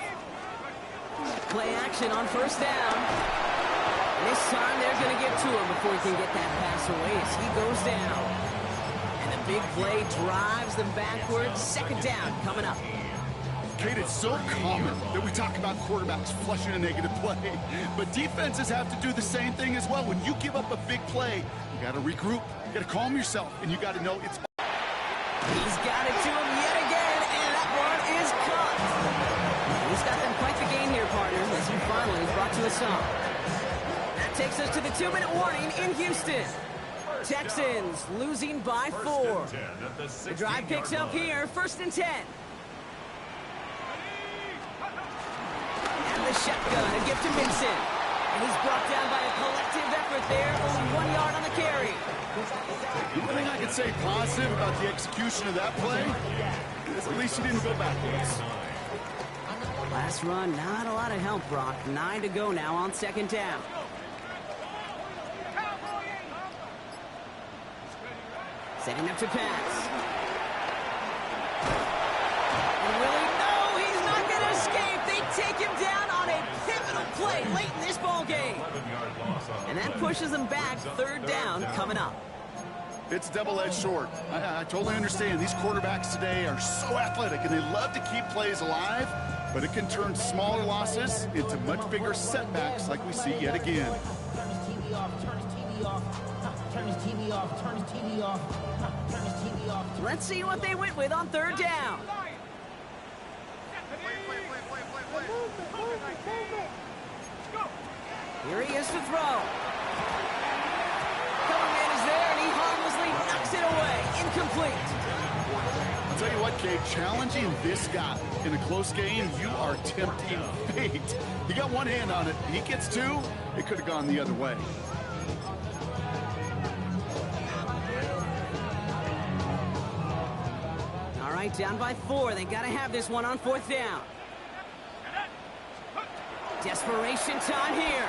Speaker 2: Play action on 1st down. And this time they're going to get to him before he can get that pass away as he goes down. And the big play drives them backwards. 2nd down coming up.
Speaker 1: Kate, it's so common that we talk about quarterbacks flushing a negative play, but defenses have to do the same thing as well. When you give up a big play, you got to regroup, you got to calm yourself, and you got to know it's...
Speaker 2: He's got it to him yet again, and that one is caught. He's got them quite the gain here, partners, as he finally is brought to a stop. That takes us to the 2-minute warning in Houston. Texans losing by 4. The drive picks up here, 1st and 10. The shotgun, a gift to Vincent. And he's brought down by a collective effort there, only 1 yard on the carry.
Speaker 1: The only thing I can say positive about the execution of that play is at least he didn't go backwards.
Speaker 2: Last run, not a lot of help, Brock. 9 to go now on 2nd down. Setting up to pass. And will he? No, he's not going to escape. They take him down on a pivotal play late in this ball game. And that pushes them back. 3rd down coming up.
Speaker 1: It's a double-edged sword. I totally understand. These quarterbacks today are so athletic, and they love to keep plays alive, but it can turn smaller losses into much bigger setbacks like we see yet again.
Speaker 5: Turn his TV off. off. Turn his TV off. Turn his TV off.
Speaker 2: Let's see what they went with on third down. Here he is to throw. Cover man is there, and he harmlessly knocks it away. Incomplete.
Speaker 1: I'll tell you what, Kate, challenging this guy in a close game, you are tempting fate. He got one hand on it. He gets two. It could have gone the other way.
Speaker 2: All right, down by 4. They got to have this one on fourth down. Desperation time here.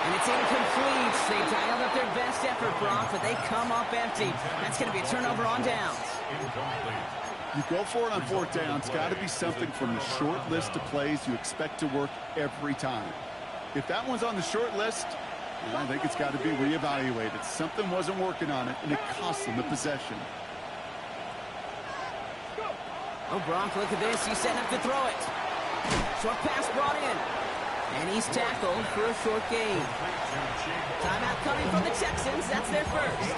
Speaker 2: And it's incomplete. They dialed up their best effort, Brock, but they come up empty. That's going to be a turnover on downs.
Speaker 1: You go for it on fourth down. It's got to be something from the short list of plays you expect to work every time. If that one's on the short list, I think it's got to be reevaluated. Something wasn't working on it, and it cost them the possession.
Speaker 2: Oh, Brock, look at this. He's setting up to throw it. Short pass brought in. And he's tackled for a short gain. Timeout coming from the Texans. That's their first.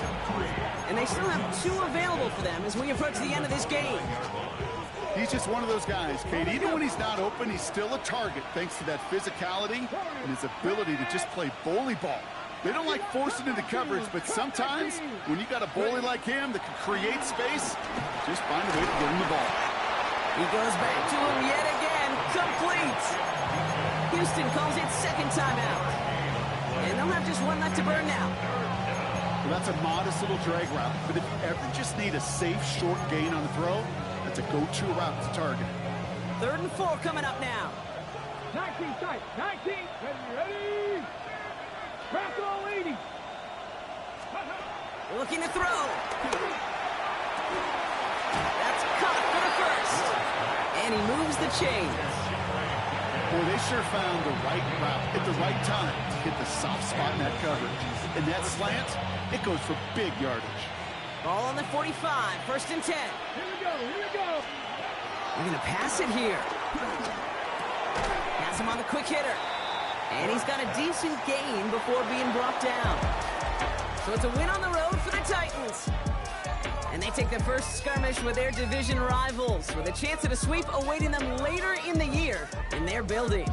Speaker 2: And they still have 2 available for them as we approach the end of this game.
Speaker 1: He's just one of those guys, Kate. Even when he's not open, he's still a target thanks to that physicality and his ability to just play bully ball. They don't like forcing into coverage, but sometimes when you got a bully like him that can create space, just find a way to get him the ball.
Speaker 2: He goes back to him yet again. Complete. Houston calls it second timeout. And they'll have just one left to burn now.
Speaker 1: Well, that's a modest little drag route, but if you ever just need a safe, short gain on the throw, that's a go-to route to target.
Speaker 2: 3rd and 4 coming up now.
Speaker 4: 19 tight. 19. Ready. Crack all 80.
Speaker 2: Looking to throw. That's caught for the first. And he moves the chains.
Speaker 1: Boy, they sure found the right route at the right time to hit the soft spot in that coverage. And that slant, it goes for big yardage.
Speaker 2: Ball on the 45, 1st and 10.
Speaker 4: Here we go. Here we go.
Speaker 2: We're going to pass it here. Pass him on the quick hitter. And he's got a decent gain before being brought down. So it's a win on the road for the Titans. And they take their first skirmish with their division rivals, with a chance at a sweep awaiting them later in the year in their building.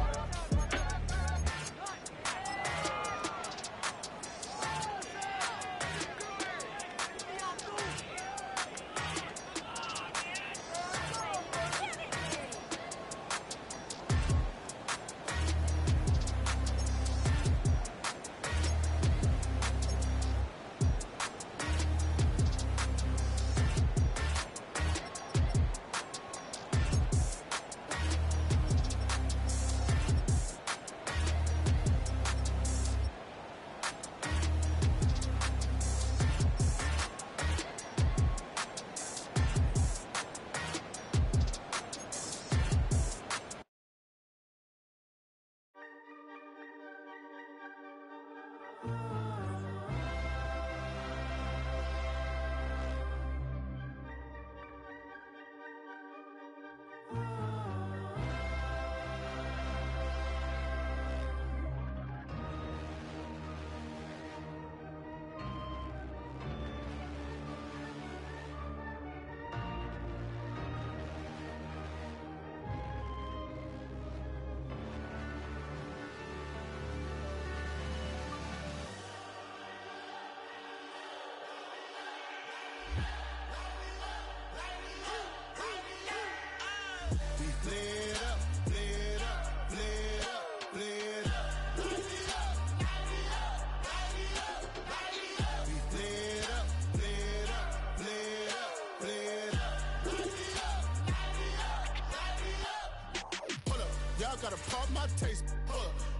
Speaker 6: Gotta pop my taste.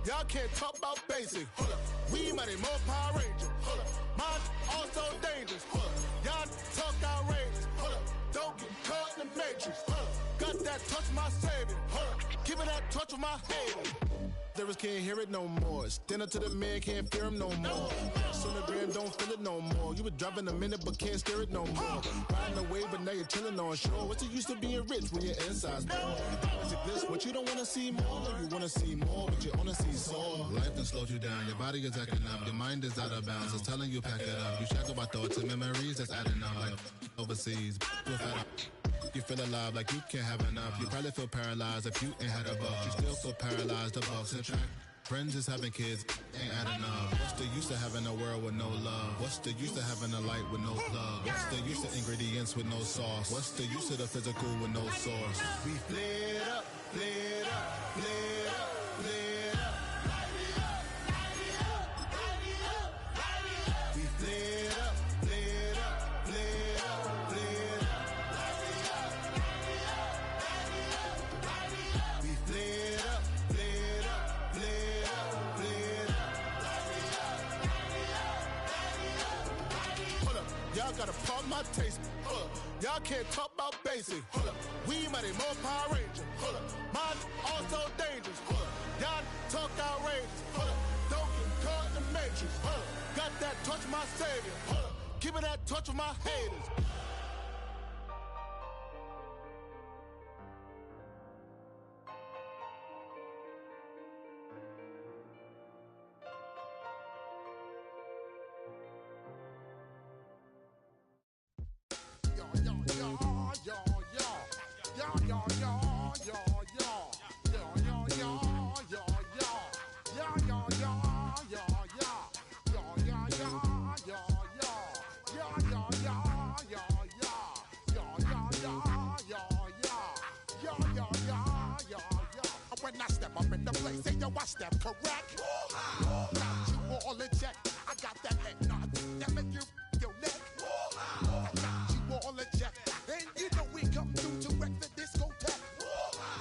Speaker 6: Y'all can't talk about basic. We might more Power Ranger. Mine also dangerous. Y'all talk outrageous. Don't get caught in the matrix. Got that touch my savior. Give it that touch with my hater. Lyrics can't hear it no more. Stand up to the man, can't fear him no more. ice on the rim, don't feel it no more. You been driving a minute but can't steer it no more. Riding away but now you're chilling on shore. What's the use of being rich when your inside's poor? Is it this what you don't wanna see more? You wanna see more but you wanna see sore. Life done slowed you down, your body is acting up, your mind is out of bounds. It's telling you pack it up. You shackle by thoughts and memories that's adding up like overseas. You feel alive like you can't have enough. You probably feel paralyzed if you ain't had a buck. You still feel paralyzed, the bucks and track. Friends is having kids, ain't adding up. What's the use of having a world with no love? What's the use of having a light with no plug? What's the use of ingredients with no sauce? What's the use of the physical with no source? We flared up, flared up, flared up, flared up. We flared up, flared up, flared up, flared up. We flared up, flared up, flared up, flared up. Hold up, y'all gotta pump my taste. Hold up, y'all can't talk about basic. Hold up, we mighty more Power Ranger. Hold up, mine also dangerous. Hold up, y'all talk outrageous. Hold up, don't get caught in the matrix. Hold up, got that touch my savior. Hold up, give me that touch with my haters. When I step up in the place, say yo, I step correct. Got you all in check. I got that head nod that make you your neck. I got you all in check, and you know we come through to wreck the discotheque.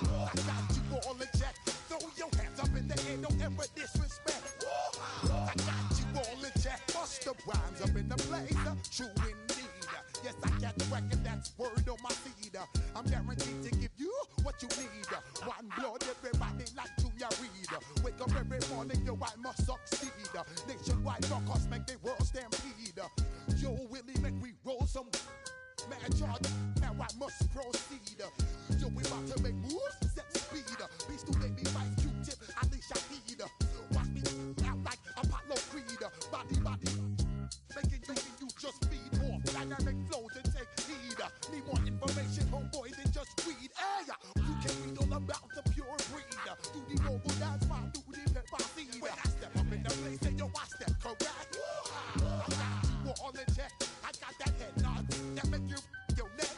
Speaker 6: I got you all in check. Throw your hands up in the air, don't ever disrespect. I got you all in check. Bust the rhymes up in the place, true indeed. Yes, I got the record, that's word on my feed. I'm guaranteed to give you what you need. One blood, everybody like Junior Reed. Wake up every morning, yo, I must succeed. Nationwide knockouts make the world stampede. Yo, Willie, make we roll some mad charge. Now I must proceed. Yo, we about to make moves, set speed. Beast to baby, fight Q-tip, Alicia Heed. Watch me out like Apollo Creed. Body, making you just feed off dynamic flows and take heed. Need more information, homeboy, than just read. Hey, you can read all about the pure breed. Do the mobile dance, my do the pepper seed. When I step up in the place, say yo, I step correct. I got you all in check. I got that head nod that make you your neck.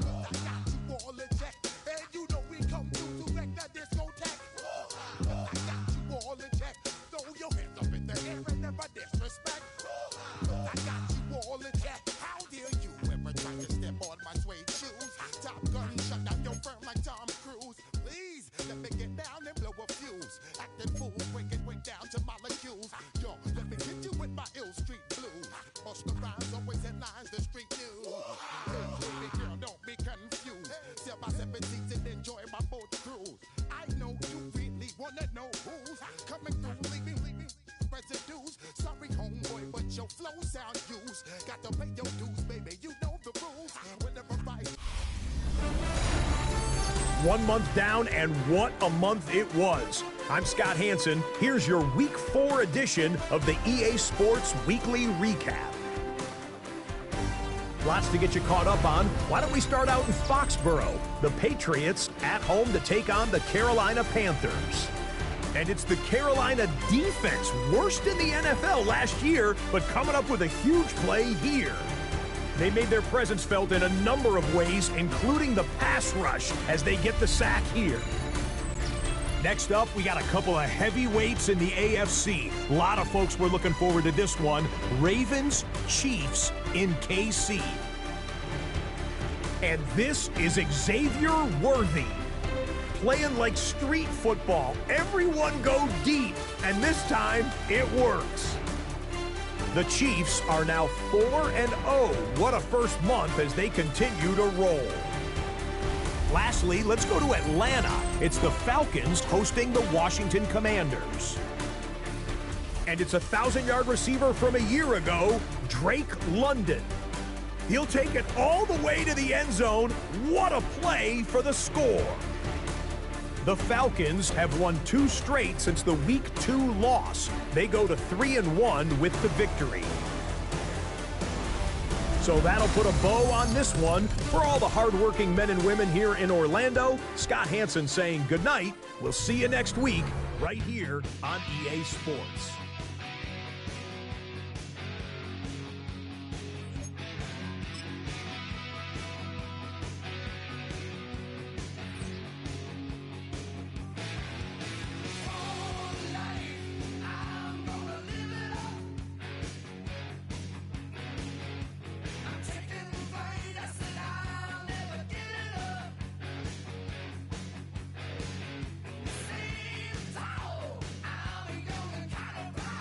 Speaker 6: I got you all in check, and you know we come through to wreck the discotheque. I got you all in check. Throw your hands up in the air and never disrespect. I got you all in check. How dare you ever try to step on my suede shoes? Top Gun shut down your firm like Tom Cruise. Please let me get down and blow a fuse. Acting fool, break down to molecules. Yo, let me hit you with my ill street blues. Bust the rhymes, always headlines, the street news. Hey, baby girl, don't be confused. Sell my 7 seats and enjoy my boat cruise. I know you really wanna know who's coming through, leaving residues. Sorry, homeboy, but your flow sound used. Got to pay your dues, baby. You know the rules. Whenever I
Speaker 7: 1 month down, and what a month it was. I'm Scott Hansen. Here's your Week 4 edition of the EA Sports Weekly Recap. Lots to get you caught up on. Why don't we start out in Foxborough? The Patriots at home to take on the Carolina Panthers. And it's the Carolina defense, worst in the NFL last year, but coming up with a huge play here. They made their presence felt in a number of ways, including the pass rush, as they get the sack here. Next up, we got a couple of heavyweights in the AFC. A lot of folks were looking forward to this one. Ravens, Chiefs in KC. And this is Xavier Worthy. Playing like street football. Everyone go deep, and this time it works. The Chiefs are now 4-0. What a first month as they continue to roll. Lastly, let's go to Atlanta. It's the Falcons hosting the Washington Commanders. And it's a 1,000-yard receiver from a year ago, Drake London. He'll take it all the way to the end zone. What a play for the score. The Falcons have won 2 straight since the Week 2 loss. They go to 3-1 with the victory. So that'll put a bow on this one. For all the hardworking men and women here in Orlando, Scott Hansen saying goodnight. We'll see you next week right here on EA Sports.
Speaker 8: Seems all I'm young and kind of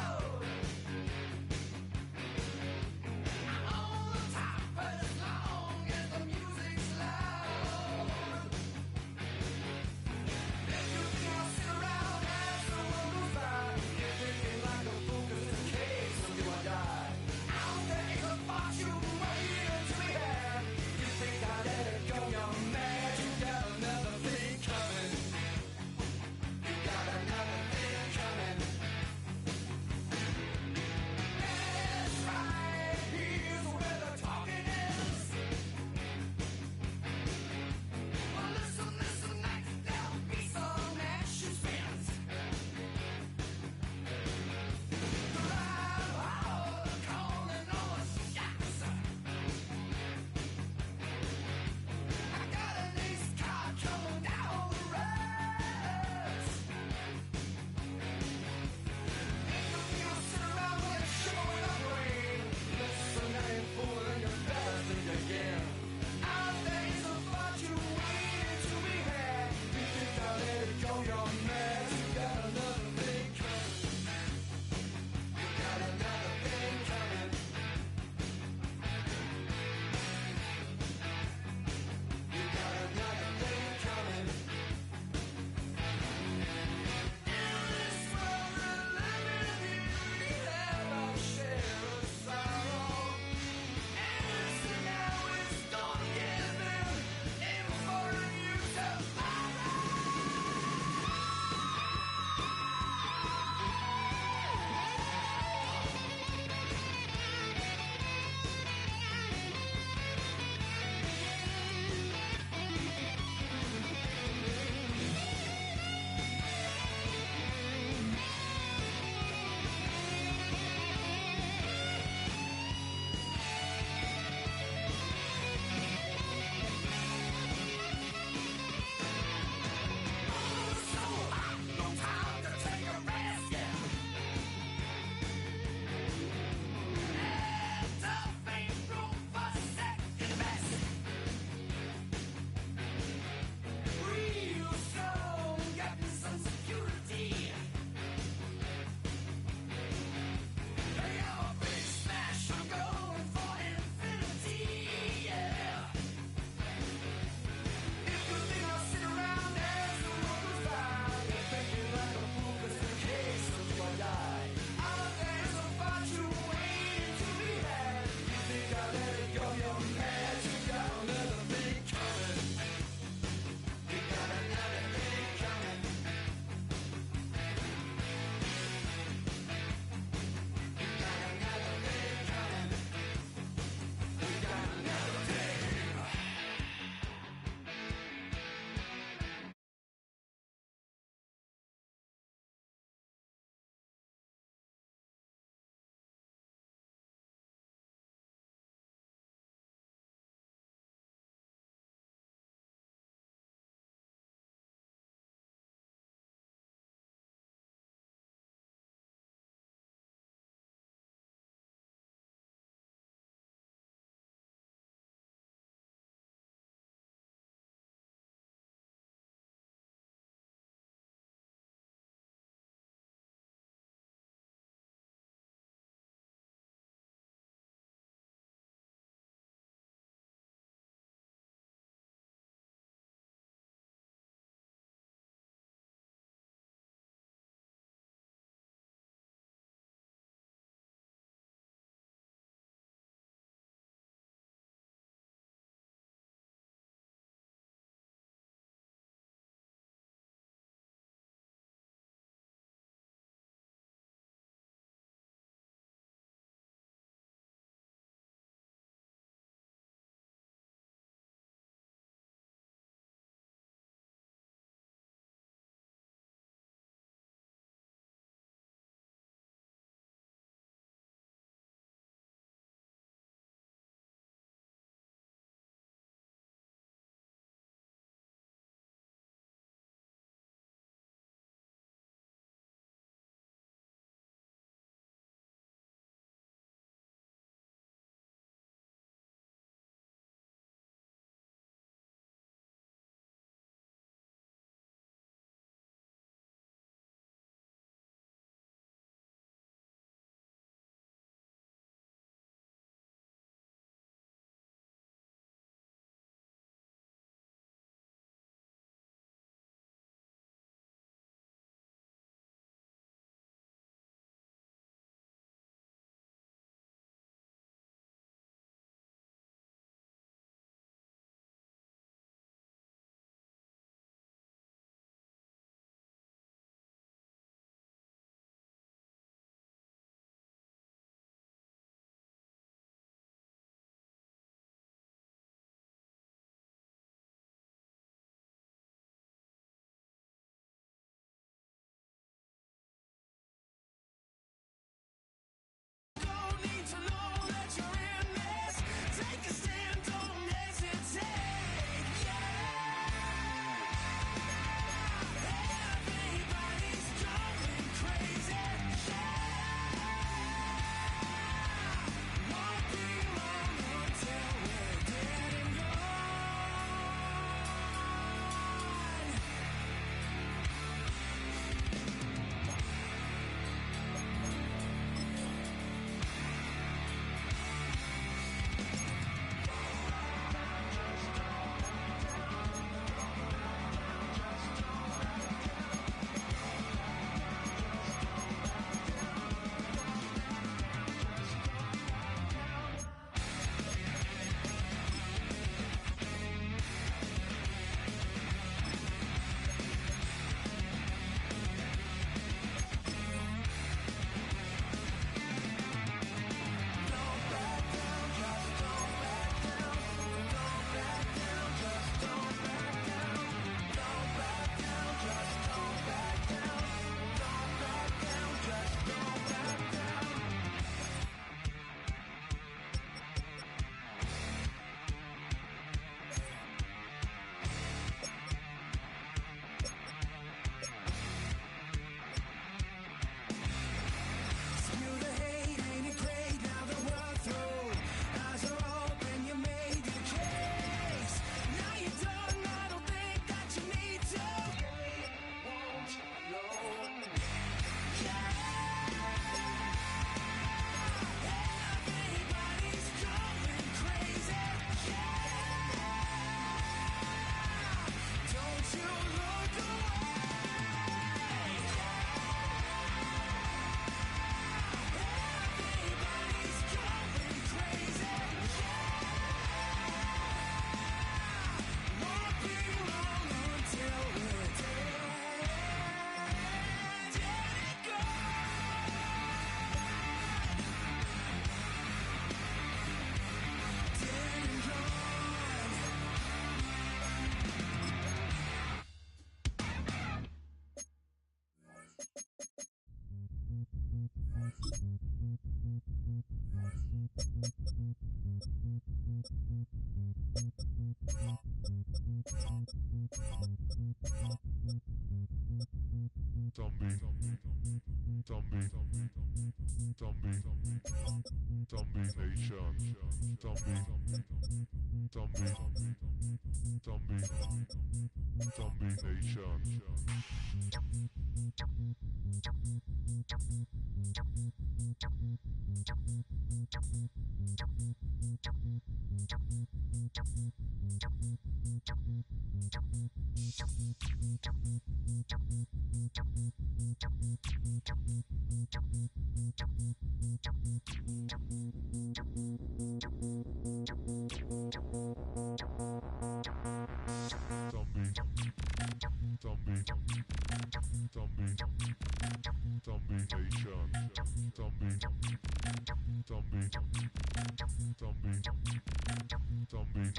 Speaker 8: Zombie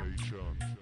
Speaker 8: Nation.